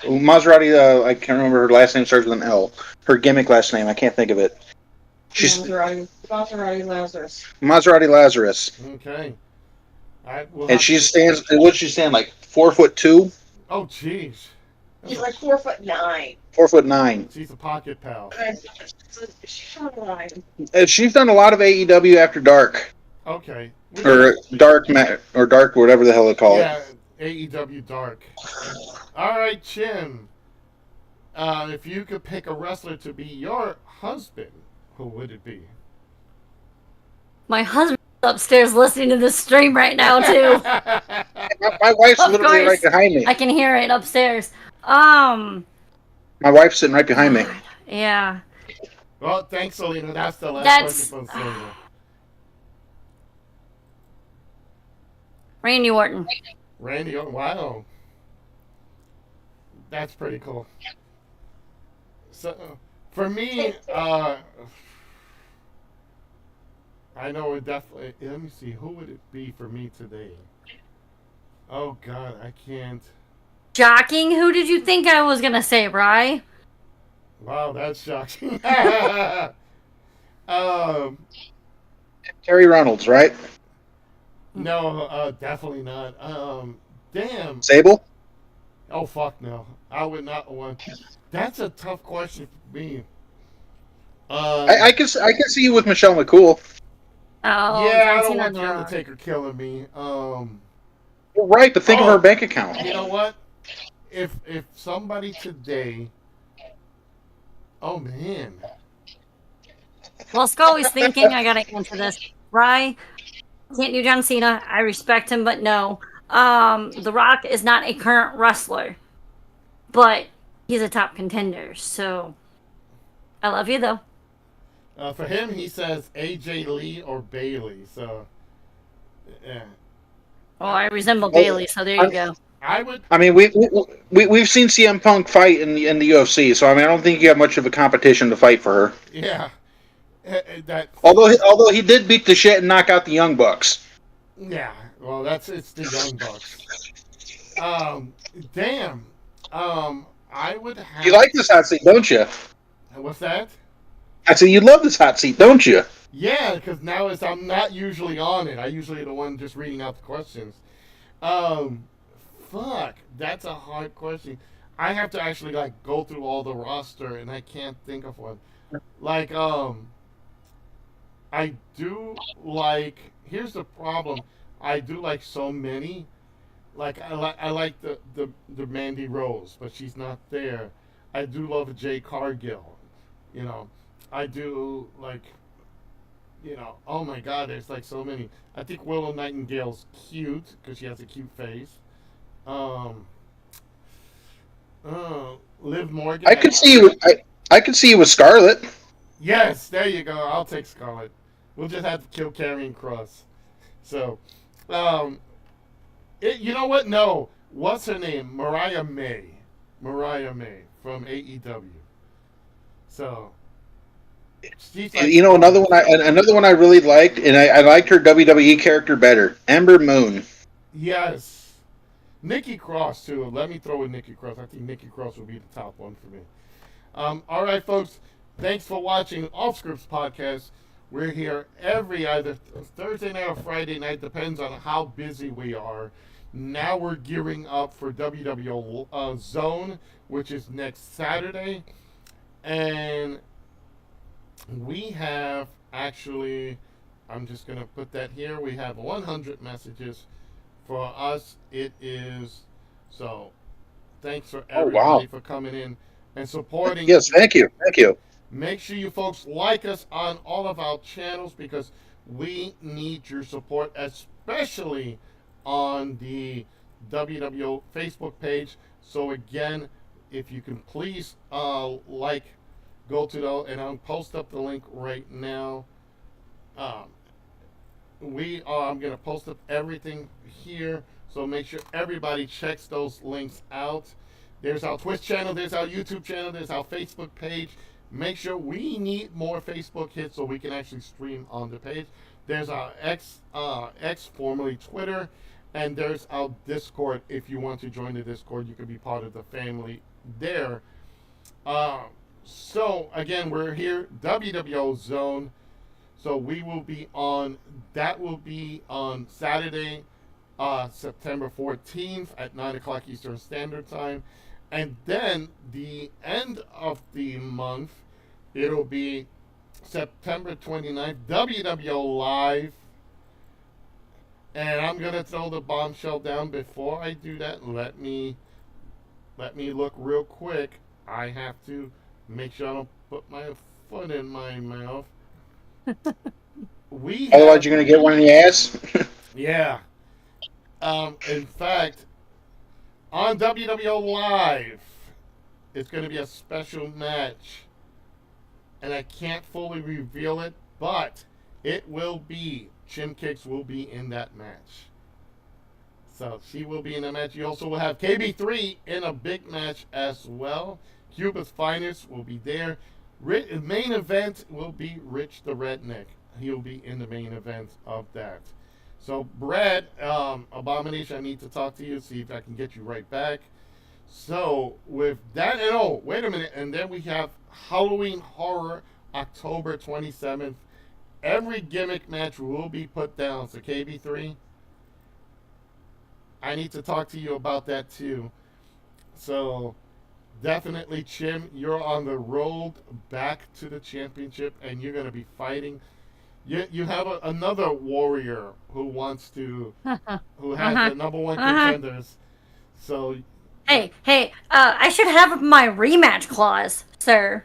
Maserati, I can't remember her last name, starts with an L. Her gimmick last name, I can't think of it. She's Maserati Lazarus. Maserati Lazarus. Okay. All right. And she stands, what's she stand, like 4'2"? Oh, jeez. He's like 4'9". 4'9". She's a pocket pal. She's on the line. And she's done a lot of AEW After Dark. Okay. Or Dark, whatever the hell they call it. Yeah, AEW Dark. All right, Jim. If you could pick a wrestler to be your husband, who would it be? my husband's upstairs listening to this stream right now too. My wife's Of literally course. right behind me. I can hear it upstairs. My wife's sitting right behind me. Yeah. Well, thanks, Selena. That's the last That's- question from Selena. Randy Orton. Randy, wow. That's pretty cool. So, for me, I know it definitely. Let me see. Who would it be for me today? Oh, God, I can't. Shocking. Who did you think I was gonna say, Bri? Wow, that's shocking. Terry Reynolds, right? No, definitely not. Damn. Sable? Oh, fuck no. I would not want. That's a tough question for me. I can see you with Michelle McCool. Oh, yeah, I John don't Cena want the Rock. Undertaker killing me. You're right, but think of her bank account. You know what? If somebody today, oh man, Well, Scully's thinking I gotta answer this. Bri can't do John Cena. I respect him, but no. The Rock is not a current wrestler, but he's a top contender. So I love you though. for him he says AJ Lee or Bailey. So, yeah, Oh, I resemble Bailey, so there you go. I would. I mean, we've seen CM Punk fight in the UFC, so I mean, I don't think you have much of a competition to fight for her. Yeah, that. Although he did beat the shit and knock out the Young Bucks. Yeah, well, it's the Young Bucks. Damn. I would have. You like this hot seat, don't you? What's that? I said you love this hot seat, don't you? Yeah, because now I'm not usually on it. I usually the one just reading out the questions. Um, fuck, that's a hard question. I have to actually like go through all the roster, and I can't think of one. Like, I do like. Here's the problem. I do like so many. Like I like the Mandy Rose, but she's not there. I do love Jay Cargill. You know, I do like. Oh my God, there's like so many. I think Willow Nightingale's cute because she has a cute face. Um, Liv Morgan. I could see you. I could see you with Scarlett. Yes, there you go. I'll take Scarlett. We'll just have to kill Karrion Cross. So, um, you know what? No, what's her name? Mariah May. Mariah May from AEW. So, she's like, You know, another one I really liked, and I liked her WWE character better. Ember Moon. Yes. Nikki Cross too. Let me throw in Nikki Cross. I think Nikki Cross will be the top one for me. All right, folks. Thanks for watching Off Scripts Podcast. We're here every either Thursday night or Friday night, depends on how busy we are. Now we're gearing up for WWO Zone, which is next Saturday, and we have actually. I'm just gonna put that here. We have 100 messages. For us, it is so. Thanks for everybody for coming in and supporting. Yes, thank you. Make sure you folks like us on all of our channels because we need your support, especially on the WWO Facebook page. So again, if you can please go to the and I'll post up the link right now. I'm gonna post up everything here, so make sure everybody checks those links out. There's our Twitch channel, there's our YouTube channel, there's our Facebook page. Make sure we need more Facebook hits so we can actually stream on the page. There's our X formerly Twitter, and there's our Discord. If you want to join the Discord, you can be part of the family there. So again, we're here, WWO Zone. So we will be on, that will be on Saturday, September 14th at 9 o'clock Eastern Standard Time. And then the end of the month, it'll be September 29th, WWO Live. And I'm going to throw the bombshell down. Before I do that, let me look real quick. I have to make sure I don't put my foot in my mouth. Otherwise, you're gonna get one in the ass. Yeah. In fact, on WWO Live, it's going to be a special match, and I can't fully reveal it, but it will be. Chim Kicks will be in that match. So she will be in the match. You also will have KB3 in a big match as well. Cuba's Finest will be there. Main event will be Rich the Redneck. He'll be in the main event of that. So, Brad, Abomination, I need to talk to you, see if I can get you right back. So, with that, and oh, wait a minute, and then we have Halloween Horror, October 27th. Every gimmick match will be put down. So, KB3, I need to talk to you about that too. So, definitely, Chim, you're on the road back to the championship, and you're going to be fighting. You have another warrior who wants to, who has the number one contenders. So, hey, I should have my rematch clause, sir.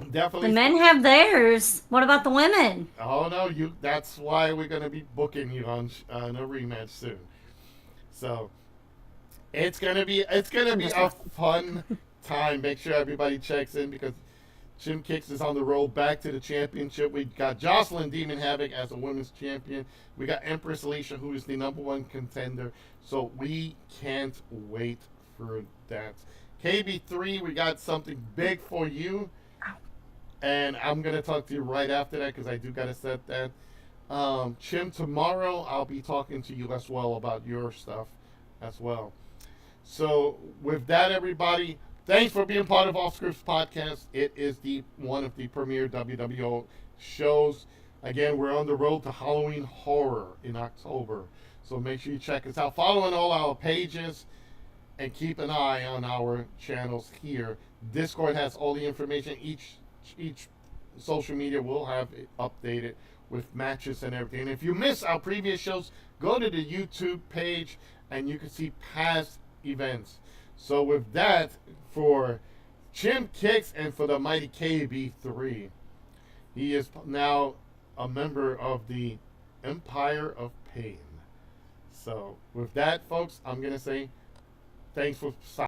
Definitely. The men have theirs. What about the women? Oh no, that's why we're going to be booking you on a rematch soon. So, it's gonna be a fun time. Make sure everybody checks in because Chim Kicks is on the road back to the championship. We got Jocelyn Demon Havoc as a women's champion. We got Empress Alicia, who is the number one contender. So we can't wait for that. KB3, we got something big for you. And I'm going to talk to you right after that because I do got to set that. Chim, tomorrow I'll be talking to you as well about your stuff as well. So with that, everybody, thanks for being part of Off Scripts Podcast. It is one of the premier WWO shows. Again, we're on the road to Halloween Horror in October. So make sure you check us out. Follow on all our pages and keep an eye on our channels here. Discord has all the information. Each social media will have it updated with matches and everything. And if you miss our previous shows, go to the YouTube page and you can see past events. So with that, for Chim Kicks and for the mighty KB3, he is now a member of the Empire of Pain. So with that, folks, I'm going to say thanks for